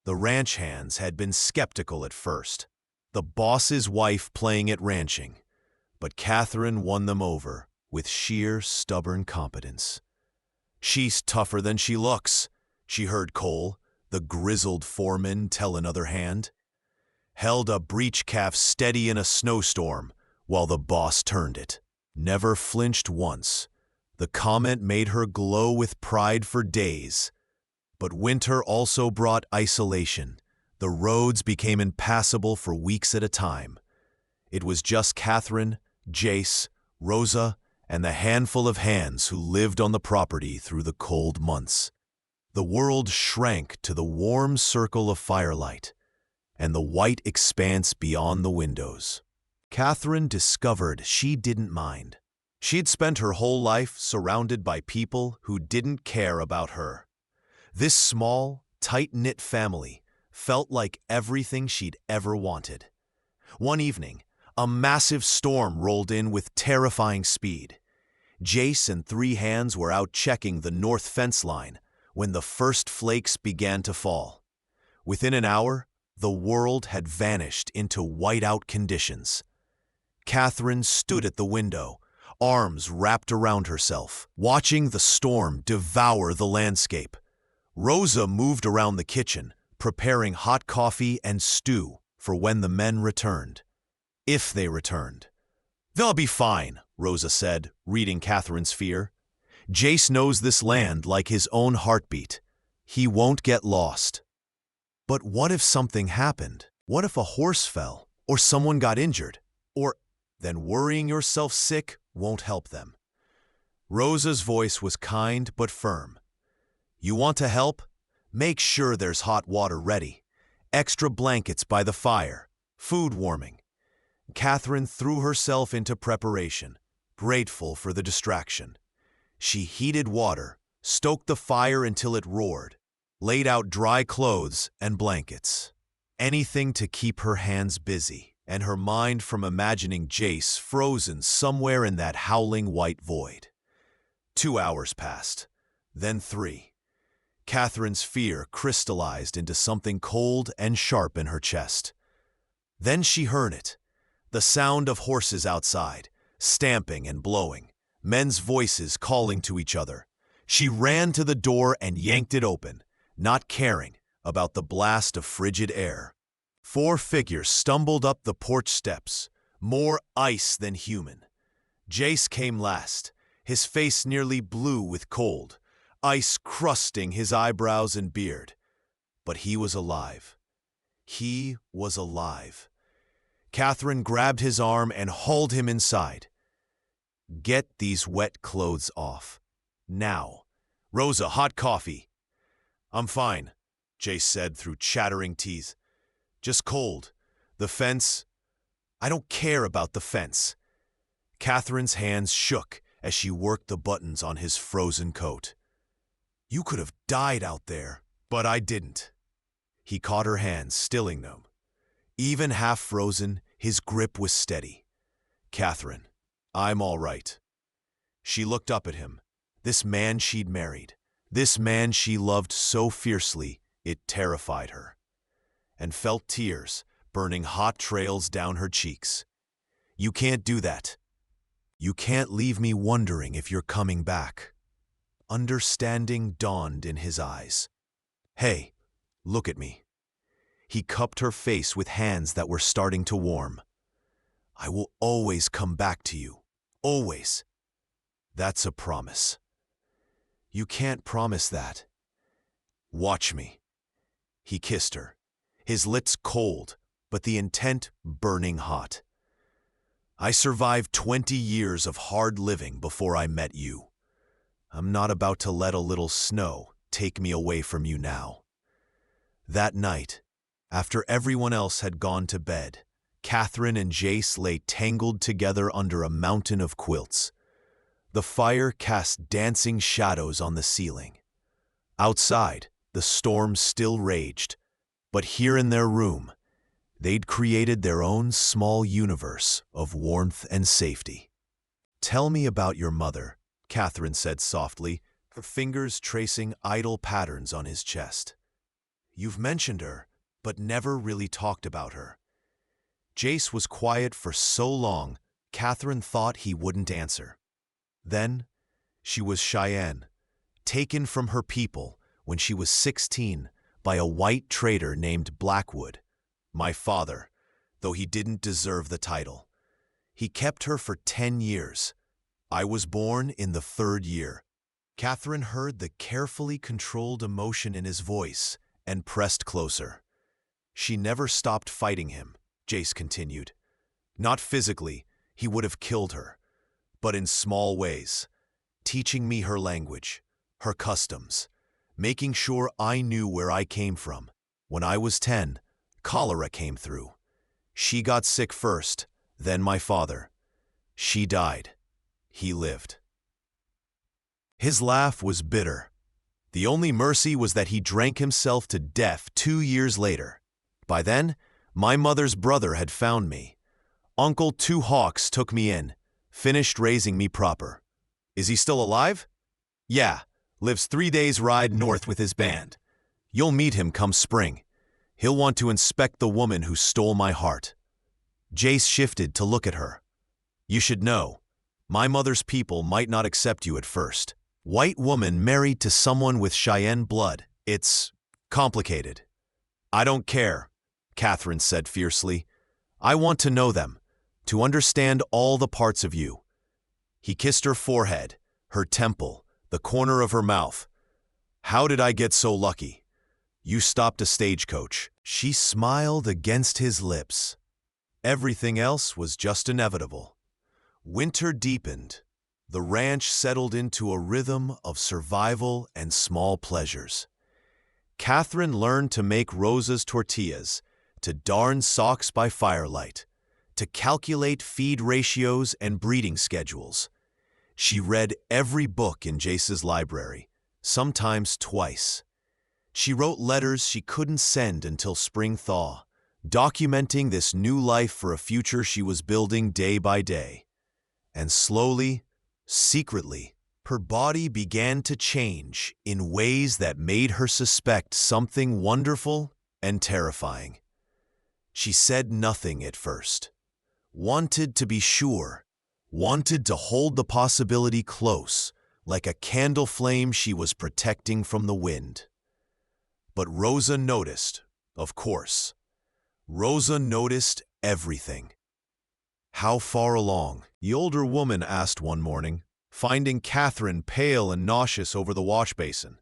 The ranch hands had been skeptical at first, the boss's wife playing at ranching, but Catherine won them over with sheer stubborn competence. "She's tougher than she looks," she heard Cole, the grizzled foreman, tell another hand. Held a breech calf steady in a snowstorm while the boss turned it. Never flinched once. The comment made her glow with pride for days. But winter also brought isolation. The roads became impassable for weeks at a time. It was just Catherine, Jace, Rosa, and the handful of hands who lived on the property through the cold months. The world shrank to the warm circle of firelight and the white expanse beyond the windows. Catherine discovered she didn't mind. She'd spent her whole life surrounded by people who didn't care about her. This small, tight-knit family felt like everything she'd ever wanted. One evening, a massive storm rolled in with terrifying speed. Jace and 3 hands were out checking the north fence line when the first flakes began to fall. Within an hour, the world had vanished into whiteout conditions. Catherine stood at the window, arms wrapped around herself, watching the storm devour the landscape. Rosa moved around the kitchen, preparing hot coffee and stew for when the men returned. If they returned. "They'll be fine," Rosa said, reading Catherine's fear. "Jace knows this land like his own heartbeat. He won't get lost." But what if something happened? What if a horse fell, or someone got injured? Then worrying yourself sick won't help them. Rosa's voice was kind but firm. "You want to help? Make sure there's hot water ready, extra blankets by the fire, food warming." Catherine threw herself into preparation, grateful for the distraction. She heated water, stoked the fire until it roared, laid out dry clothes and blankets. Anything to keep her hands busy. and her mind from imagining Jace frozen somewhere in that howling white void. 2 hours passed, then 3. Catherine's fear crystallized into something cold and sharp in her chest. Then she heard it, the sound of horses outside, stamping and blowing, men's voices calling to each other. She ran to the door and yanked it open, not caring about the blast of frigid air. 4 figures stumbled up the porch steps, more ice than human. Jace came last, his face nearly blue with cold, ice crusting his eyebrows and beard. But he was alive. He was alive. Catherine grabbed his arm and hauled him inside. "Get these wet clothes off. Now. Rosa, hot coffee." "I'm fine," Jace said through chattering teeth. "Just cold. The fence. I don't care about the fence." Catherine's hands shook as she worked the buttons on his frozen coat. "You could have died out there, but I didn't." He caught her hands, stilling them. Even half frozen, his grip was steady. "Catherine, I'm all right." She looked up at him. This man she'd married, this man she loved so fiercely it terrified her, and felt tears burning hot trails down her cheeks. "You can't do that. You can't leave me wondering if you're coming back." Understanding dawned in his eyes. "Hey, look at me." He cupped her face with hands that were starting to warm. "I will always come back to you. Always. That's a promise." "You can't promise that." "Watch me." He kissed her, his lips cold, but the intent burning hot. "I survived 20 years of hard living before I met you. I'm not about to let a little snow take me away from you now." That night, after everyone else had gone to bed, Catherine and Jace lay tangled together under a mountain of quilts. The fire cast dancing shadows on the ceiling. Outside, the storm still raged, but here in their room, they'd created their own small universe of warmth and safety. "Tell me about your mother," Catherine said softly, her fingers tracing idle patterns on his chest. "You've mentioned her, but never really talked about her." Jace was quiet for so long, Catherine thought he wouldn't answer. Then, she was Cheyenne, taken from her people when she was 16 by a white trader named Blackwood, my father, though he didn't deserve the title. He kept her for 10 years. I was born in the 3rd year. Catherine heard the carefully controlled emotion in his voice and pressed closer. "She never stopped fighting him," Jace continued. "Not physically, he would have killed her, but in small ways, teaching me her language, her customs, making sure I knew where I came from. When I was 10, cholera came through. She got sick first, then my father. She died. He lived." His laugh was bitter. The only mercy was that he drank himself to death 2 years later. By then, my mother's brother had found me. Uncle Two Hawks took me in, finished raising me proper. "Is he still alive?" "Yeah, lives 3 days' ride north with his band. You'll meet him come spring. He'll want to inspect the woman who stole my heart." Jace shifted to look at her. "You should know, my mother's people might not accept you at first. White woman married to someone with Cheyenne blood. It's complicated." "I don't care," Catherine said fiercely. "I want to know them, to understand all the parts of you." He kissed her forehead, her temple, the corner of her mouth. "How did I get so lucky? You stopped a stagecoach." She smiled against his lips. Everything else was just inevitable. Winter deepened. The ranch settled into a rhythm of survival and small pleasures. Catherine learned to make Rosa's tortillas, to darn socks by firelight, to calculate feed ratios and breeding schedules. She read every book in Jace's library, sometimes twice. She wrote letters she couldn't send until spring thaw, documenting this new life for a future she was building day by day. And slowly, secretly, her body began to change in ways that made her suspect something wonderful and terrifying. She said nothing at first, wanted to be sure, wanted to hold the possibility close, like a candle flame she was protecting from the wind. But Rosa noticed, of course. Rosa noticed everything. "How far along?" the older woman asked one morning, finding Catherine pale and nauseous over the wash basin.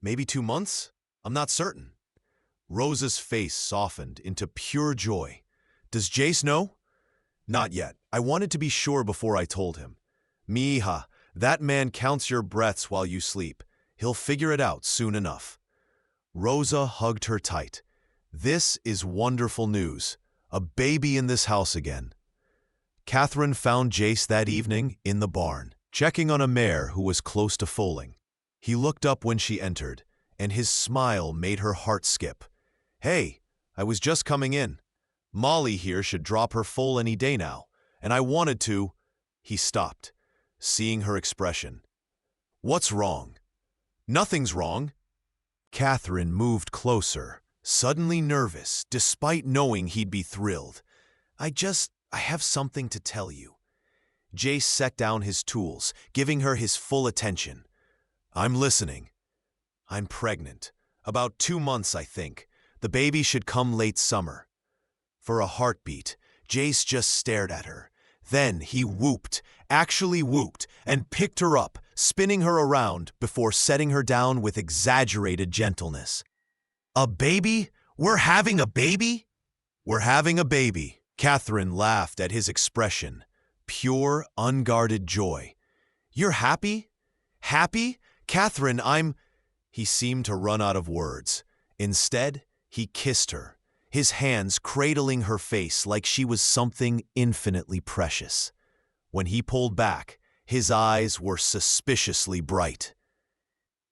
Maybe 2 months? I'm not certain." Rosa's face softened into pure joy. "Does Jace know?" "Not yet. I wanted to be sure before I told him. Mija, that man counts your breaths while you sleep. He'll figure it out soon enough." Rosa hugged her tight. "This is wonderful news. A baby in this house again." Catherine found Jace that evening in the barn, checking on a mare who was close to foaling. He looked up when she entered, and his smile made her heart skip. "Hey, I was just coming in. Molly here should drop her foal any day now, and I wanted to—" He stopped, seeing her expression. "What's wrong?" "Nothing's wrong." Catherine moved closer, suddenly nervous, despite knowing he'd be thrilled. I have something to tell you." Jace set down his tools, giving her his full attention. "I'm listening." "I'm pregnant. About 2 months, I think. The baby should come late summer." For a heartbeat, Jace just stared at her. Then he whooped, actually whooped, and picked her up, spinning her around before setting her down with exaggerated gentleness. "A baby? We're having a baby?" "We're having a baby." Catherine laughed at his expression. Pure, unguarded joy. "You're happy? Happy? Catherine, He seemed to run out of words. Instead, he kissed her, his hands cradling her face like she was something infinitely precious. When he pulled back, his eyes were suspiciously bright.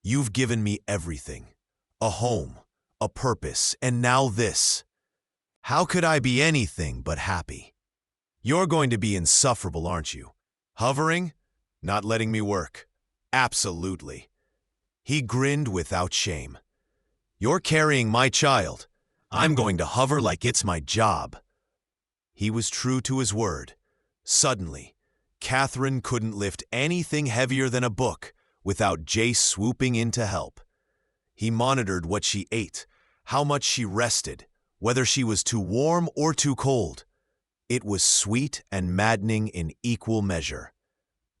"You've given me everything. A home, a purpose, and now this. How could I be anything but happy? You're going to be insufferable, aren't you? Hovering? Not letting me work? Absolutely." He grinned without shame. "You're carrying my child. I'm going to hover like it's my job." He was true to his word. Suddenly, Catherine couldn't lift anything heavier than a book without Jace swooping in to help. He monitored what she ate, how much she rested, whether she was too warm or too cold. It was sweet and maddening in equal measure.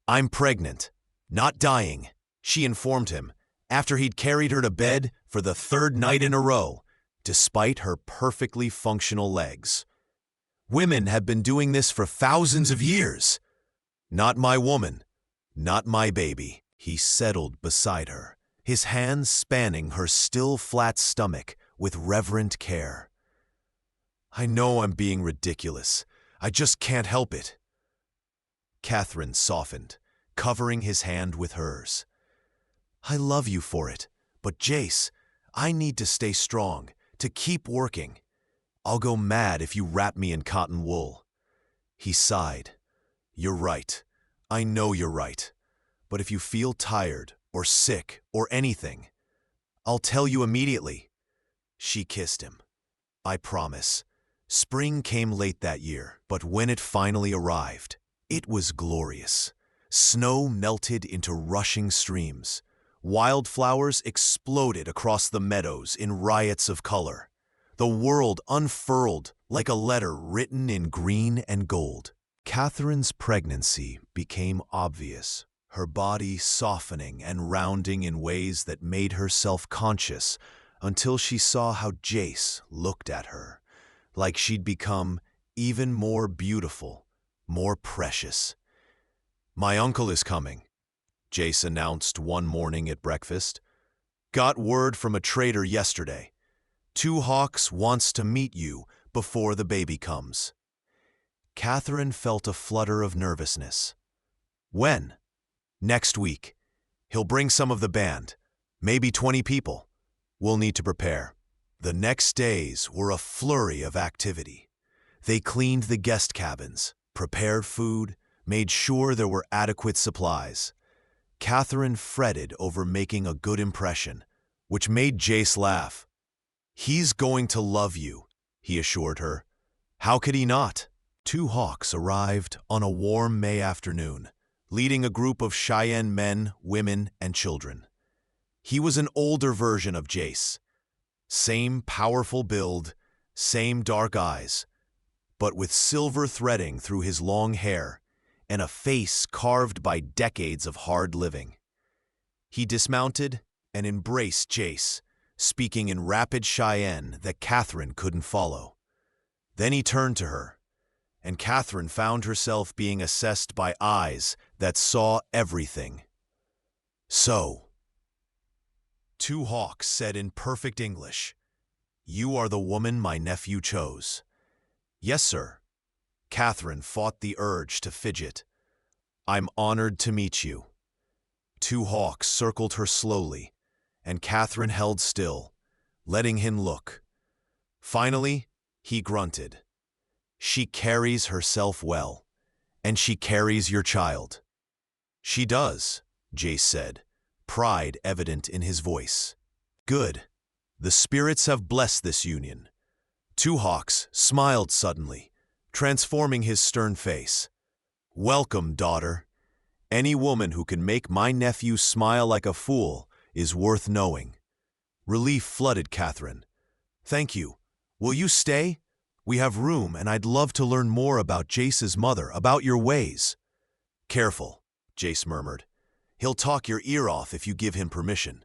"I'm pregnant, not dying," she informed him, after he'd carried her to bed for the 3rd night in a row, despite her perfectly functional legs. "Women have been doing this for thousands of years." "Not my woman, not my baby." He settled beside her, his hands spanning her still flat stomach with reverent care. "I know I'm being ridiculous. I just can't help it." Catherine softened, covering his hand with hers. "I love you for it, but Jace, I need to stay strong, to keep working. I'll go mad if you wrap me in cotton wool." He sighed. "You're right. I know you're right. But if you feel tired or sick or anything, I'll tell you immediately." She kissed him. "I promise." Spring came late that year, but when it finally arrived, it was glorious. Snow melted into rushing streams. Wildflowers exploded across the meadows in riots of color. The world unfurled like a letter written in green and gold. Catherine's pregnancy became obvious, her body softening and rounding in ways that made her self-conscious until she saw how Jace looked at her, like she'd become even more beautiful, more precious. "My uncle is coming," Jace announced one morning at breakfast. "Got word from a trader yesterday. Two Hawks wants to meet you before the baby comes." Catherine felt a flutter of nervousness. "When?" "Next week. He'll bring some of the band, maybe 20 people. We'll need to prepare." The next days were a flurry of activity. They cleaned the guest cabins, prepared food, made sure there were adequate supplies. Catherine fretted over making a good impression, which made Jace laugh. "He's going to love you," he assured her. How could he not? Two Hawks arrived on a warm May afternoon, leading a group of Cheyenne men, women, and children. He was an older version of Jace. Same powerful build, same dark eyes, but with silver threading through his long hair and a face carved by decades of hard living. He dismounted and embraced Jace, speaking in rapid Cheyenne that Catherine couldn't follow. Then he turned to her, and Catherine found herself being assessed by eyes that saw everything. "So," Two Hawks said in perfect English, "you are the woman my nephew chose." "Yes, sir." Catherine fought the urge to fidget. "I'm honored to meet you." Two Hawks circled her slowly, and Catherine held still, letting him look. Finally, he grunted. "She carries herself well, and she carries your child." "She does," Jace said, pride evident in his voice. "Good. The spirits have blessed this union." Two Hawks smiled suddenly, transforming his stern face. "Welcome, daughter. Any woman who can make my nephew smile like a fool is worth knowing." Relief flooded Catherine. "Thank you. Will you stay? We have room, and I'd love to learn more about Jace's mother, about your ways." "Careful," Jace murmured. "He'll talk your ear off if you give him permission."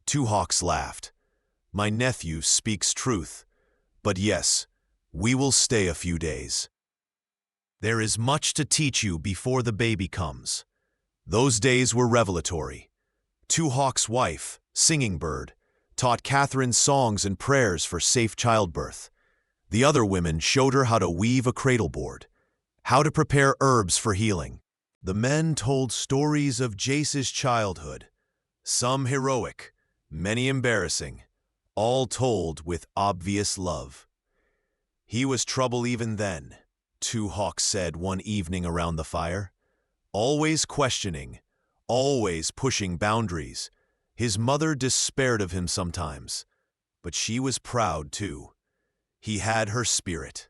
Two Hawks laughed. "My nephew speaks truth. But yes, we will stay a few days. There is much to teach you before the baby comes." Those days were revelatory. Two Hawks' wife, Singing Bird, taught Catherine songs and prayers for safe childbirth. The other women showed her how to weave a cradleboard, how to prepare herbs for healing. The men told stories of Jace's childhood, some heroic, many embarrassing, all told with obvious love. "He was trouble even then," Two Hawks said one evening around the fire. "Always questioning, always pushing boundaries. His mother despaired of him sometimes, but she was proud too. He had her spirit."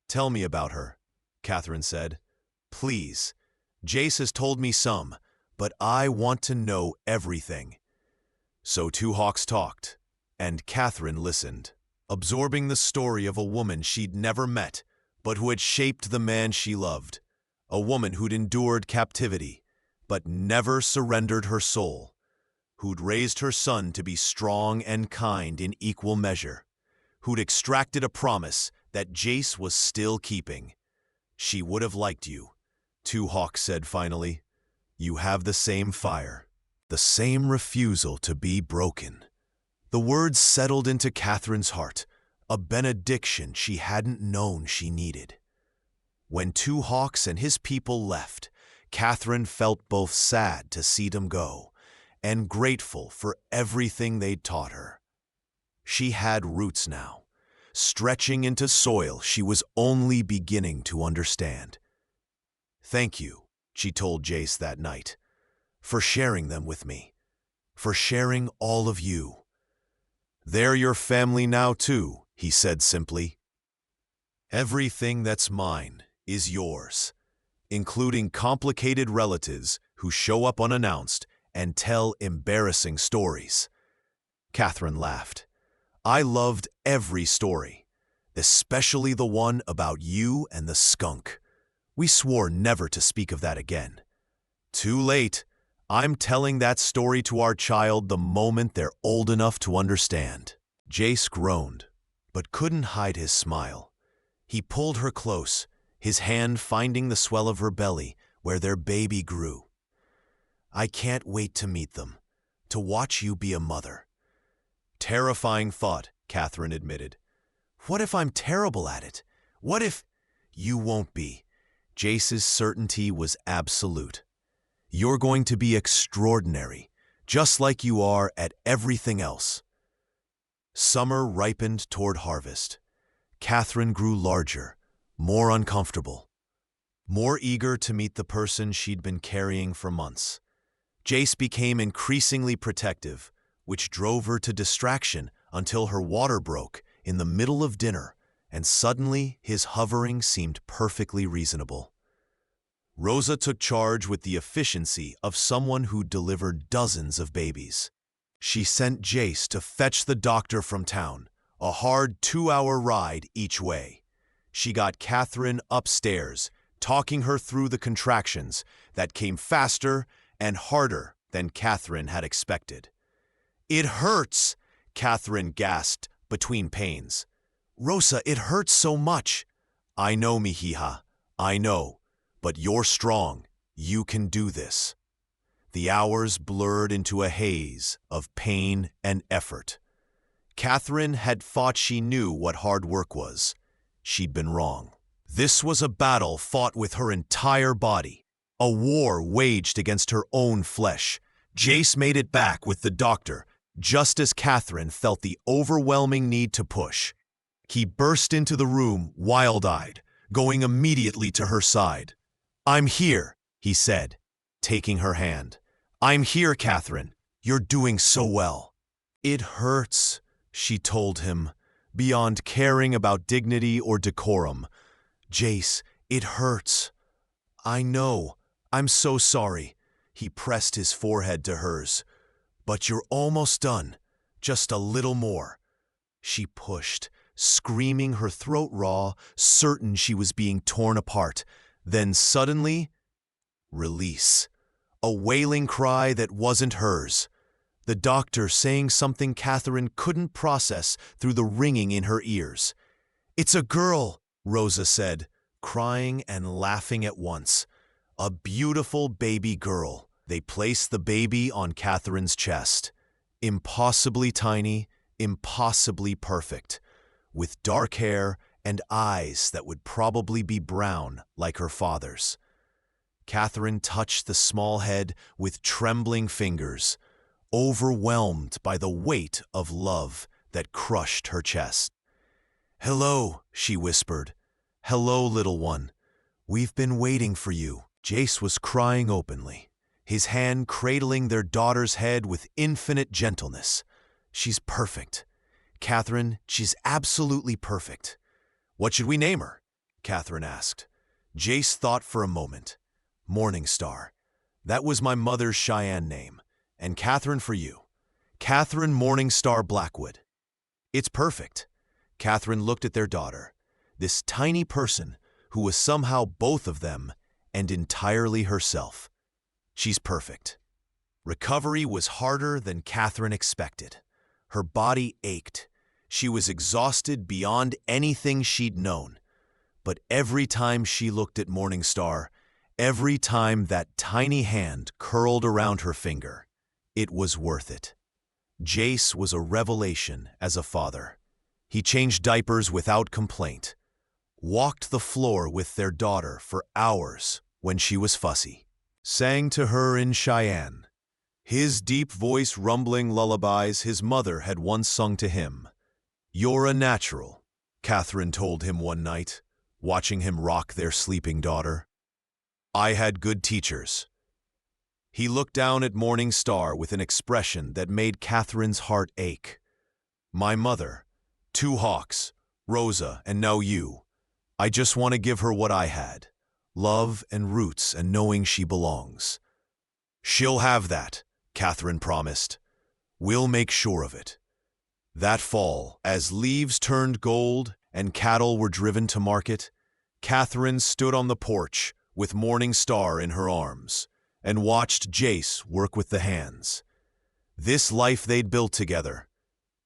"Tell me about her," Catherine said. "Please. Jace has told me some, but I want to know everything." So Two Hawks talked, and Catherine listened, absorbing the story of a woman she'd never met, but who had shaped the man she loved. A woman who'd endured captivity, but never surrendered her soul. Who'd raised her son to be strong and kind in equal measure. Who'd extracted a promise that Jace was still keeping. "She would have liked you," Two Hawks said finally. "You have the same fire, the same refusal to be broken." The words settled into Catherine's heart, a benediction she hadn't known she needed. When Two Hawks and his people left, Catherine felt both sad to see them go and grateful for everything they'd taught her. She had roots now, stretching into soil she was only beginning to understand. "Thank you," she told Jace that night, "for sharing them with me, for sharing all of you." "They're your family now too," he said simply. "Everything that's mine is yours, including complicated relatives who show up unannounced and tell embarrassing stories." Catherine laughed. "I loved every story, especially the one about you and the skunk. We swore never to speak of that again." "Too late. I'm telling that story to our child the moment they're old enough to understand." Jace groaned, but couldn't hide his smile. He pulled her close, his hand finding the swell of her belly where their baby grew. "I can't wait to meet them, to watch you be a mother." "Terrifying thought," Catherine admitted. "What if I'm terrible at it? What if—" "You won't be." Jace's certainty was absolute. "You're going to be extraordinary, just like you are at everything else." Summer ripened toward harvest. Catherine grew larger, more uncomfortable, more eager to meet the person she'd been carrying for months. Jace became increasingly protective, which drove her to distraction until her water broke in the middle of dinner, and suddenly his hovering seemed perfectly reasonable. Rosa took charge with the efficiency of someone who delivered dozens of babies. She sent Jace to fetch the doctor from town, a hard 2-hour ride each way. She got Catherine upstairs, talking her through the contractions that came faster and harder than Catherine had expected. "It hurts," Catherine gasped between pains. "Rosa, it hurts so much." "I know, Mihija, I know, but you're strong. You can do this." The hours blurred into a haze of pain and effort. Catherine had thought she knew what hard work was. She'd been wrong. This was a battle fought with her entire body, a war waged against her own flesh. Jace made it back with the doctor, just as Catherine felt the overwhelming need to push. He burst into the room, wild-eyed, going immediately to her side. "I'm here," he said, taking her hand. "I'm here, Catherine. You're doing so well." "It hurts," she told him, beyond caring about dignity or decorum. "Jace, it hurts." "I know. I'm so sorry." He pressed his forehead to hers. "But you're almost done. Just a little more." She pushed, screaming, her throat raw, certain she was being torn apart. Then suddenly, release. A wailing cry that wasn't hers. The doctor saying something Catherine couldn't process through the ringing in her ears. "It's a girl," Rosa said, crying and laughing at once. "A beautiful baby girl." They placed the baby on Catherine's chest. Impossibly tiny, impossibly perfect, with dark hair and eyes that would probably be brown like her father's. Catherine touched the small head with trembling fingers, overwhelmed by the weight of love that crushed her chest. "Hello," she whispered. "Hello, little one. We've been waiting for you." Jace was crying openly, his hand cradling their daughter's head with infinite gentleness. "She's perfect. Catherine, she's absolutely perfect." "What should we name her?" Catherine asked. Jace thought for a moment. "Morningstar. That was my mother's Cheyenne name. And Catherine for you. Catherine Morningstar Blackwood." "It's perfect." Catherine looked at their daughter, this tiny person who was somehow both of them and entirely herself. "She's perfect." Recovery was harder than Catherine expected. Her body ached. She was exhausted beyond anything she'd known. But every time she looked at Morningstar, every time that tiny hand curled around her finger, it was worth it. Jace was a revelation as a father. He changed diapers without complaint, walked the floor with their daughter for hours when she was fussy, sang to her in Cheyenne, his deep voice rumbling lullabies his mother had once sung to him. "You're a natural," Catherine told him one night, watching him rock their sleeping daughter. "I had good teachers." He looked down at Morningstar with an expression that made Catherine's heart ache. "My mother, 2 hawks, Rosa, and now you. I just want to give her what I had. Love and roots and knowing she belongs." "She'll have that," Catherine promised. "We'll make sure of it." That fall, as leaves turned gold and cattle were driven to market, Catherine stood on the porch with Morningstar in her arms and watched Jace work with the hands. This life they'd built together,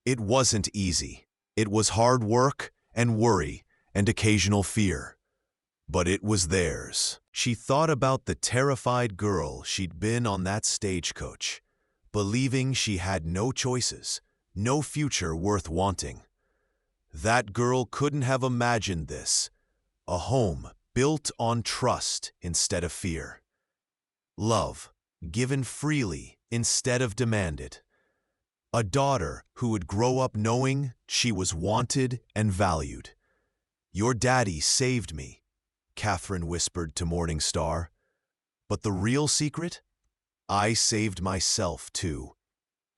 it wasn't easy. It was hard work and worry and occasional fear. But it was theirs. She thought about the terrified girl she'd been on that stagecoach, believing she had no choices, no future worth wanting. That girl couldn't have imagined this, a home built on trust instead of fear. Love, given freely instead of demanded. A daughter who would grow up knowing she was wanted and valued. "Your daddy saved me," Catherine whispered to Morning Star. "But the real secret? I saved myself too.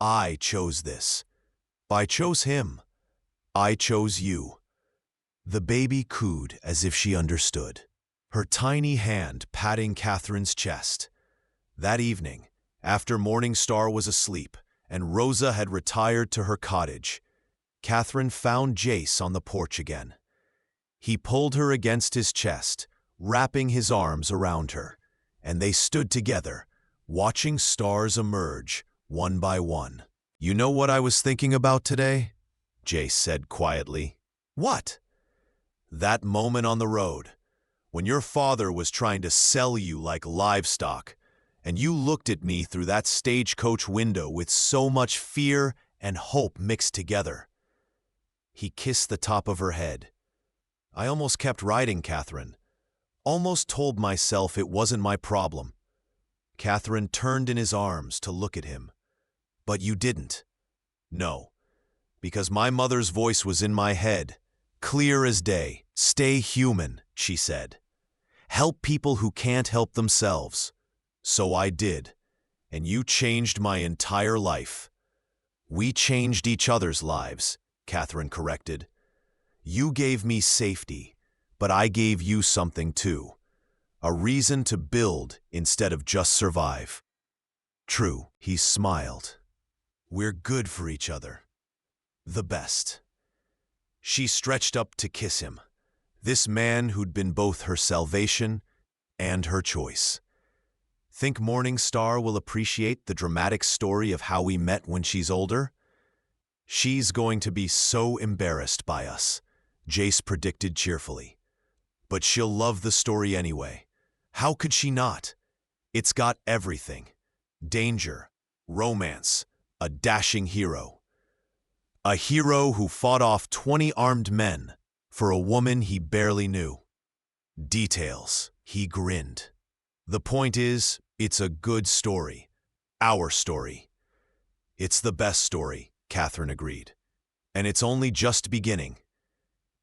I chose this. I chose him. I chose you." The baby cooed as if she understood, her tiny hand patting Catherine's chest. That evening, after Morning Star was asleep and Rosa had retired to her cottage, Catherine found Jace on the porch again. He pulled her against his chest, wrapping his arms around her, and they stood together, watching stars emerge one by one. "You know what I was thinking about today?" Jace said quietly. "What?" "That moment on the road, when your father was trying to sell you like livestock, and you looked at me through that stagecoach window with so much fear and hope mixed together." He kissed the top of her head. "I almost kept riding, Catherine. Almost told myself it wasn't my problem." Catherine turned in his arms to look at him. "But you didn't." "No, because my mother's voice was in my head, clear as day. Stay human," she said. "Help people who can't help themselves." "So I did, and you changed my entire life." "We changed each other's lives," Catherine corrected. "You gave me safety, but I gave you something too. A reason to build instead of just survive." "True," he smiled. "We're good for each other. The best." She stretched up to kiss him, this man who'd been both her salvation and her choice. "Think Morning Star will appreciate the dramatic story of how we met when she's older?" "She's going to be so embarrassed by us," Jace predicted cheerfully. "But she'll love the story anyway. How could she not? It's got everything. Danger, romance, a dashing hero. A hero who fought off 20 armed men for a woman he barely knew. Details," he grinned. "The point is, it's a good story. Our story." "It's the best story," Catherine agreed. "And it's only just beginning."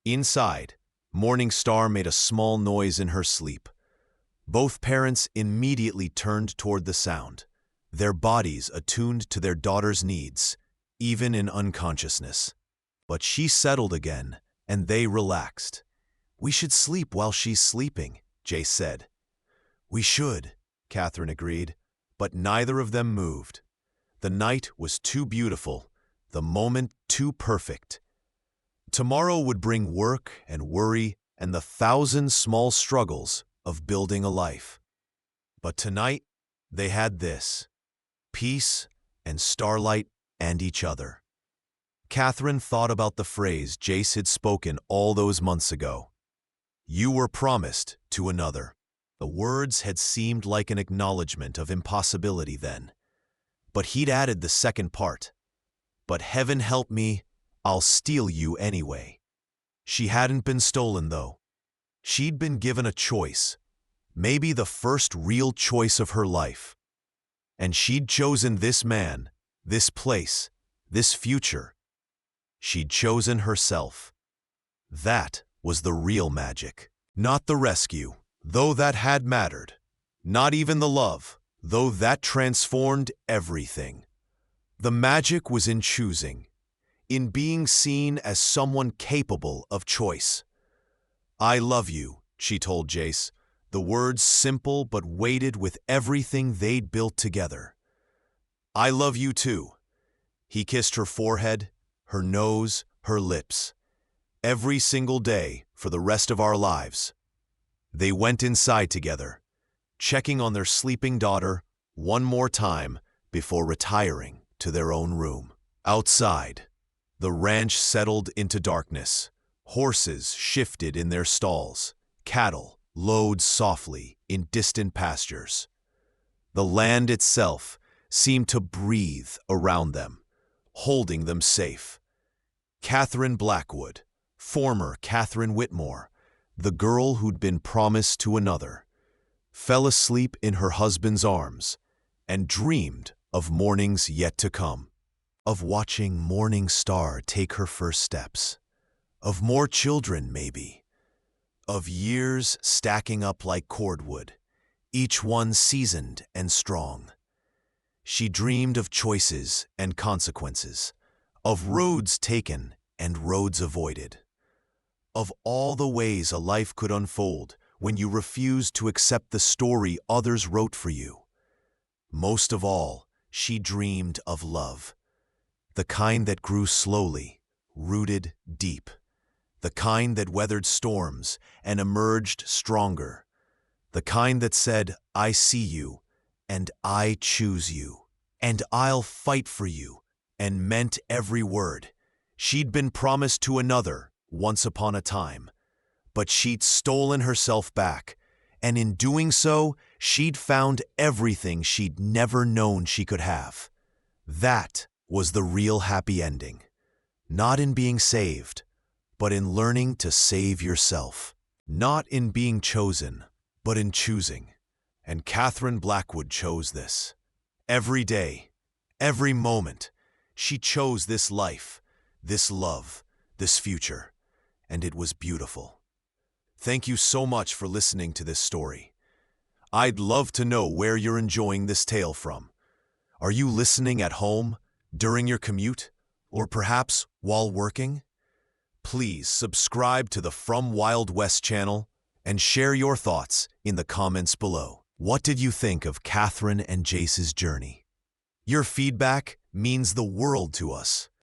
Inside, Morning Star made a small noise in her sleep. Both parents immediately turned toward the sound, their bodies attuned to their daughter's needs, even in unconsciousness. But she settled again, and they relaxed. "We should sleep while she's sleeping," Jace said. "We should," Catherine agreed, but neither of them moved. The night was too beautiful, the moment too perfect. Tomorrow would bring work and worry and the thousand small struggles of building a life. But tonight, they had this: peace and starlight and each other. Catherine thought about the phrase Jace had spoken all those months ago. "You were promised to another." The words had seemed like an acknowledgement of impossibility then. But he'd added the second part. "But heaven help me, I'll steal you anyway." She hadn't been stolen, though. She'd been given a choice, maybe the first real choice of her life. And she'd chosen this man, this place, this future. She'd chosen herself. That was the real magic. Not the rescue, though that had mattered. Not even the love, though that transformed everything. The magic was in choosing, in being seen as someone capable of choice. "I love you," she told Jace, the words simple but weighted with everything they'd built together. "I love you too." He kissed her forehead, her nose, her lips. "Every single day for the rest of our lives." They went inside together, checking on their sleeping daughter one more time before retiring to their own room. Outside, the ranch settled into darkness. Horses shifted in their stalls. Cattle lowed softly in distant pastures. The land itself seemed to breathe around them, holding them safe. Catherine Blackwood, former Catherine Whitmore, the girl who'd been promised to another, fell asleep in her husband's arms and dreamed of mornings yet to come. of watching Morning Star take her first steps, of more children maybe, of years stacking up like cordwood, each one seasoned and strong. She dreamed of choices and consequences, of roads taken and roads avoided, of all the ways a life could unfold when you refused to accept the story others wrote for you. Most of all, she dreamed of love, the kind that grew slowly, rooted deep, the kind that weathered storms and emerged stronger, the kind that said, "I see you, and I choose you, and I'll fight for you," and meant every word. She'd been promised to another once upon a time, but she'd stolen herself back, and in doing so, she'd found everything she'd never known she could have. That was the real happy ending. Not in being saved, but in learning to save yourself. Not in being chosen, but in choosing. And Catherine Blackwood chose this. Every day, every moment, she chose this life, this love, this future, and it was beautiful. Thank you so much for listening to this story. I'd love to know where you're enjoying this tale from. Are you listening at home, during your commute, or perhaps while working? Please subscribe to the From Wild West channel and share your thoughts in the comments below. What did you think of Catherine and Jace's journey? Your feedback means the world to us.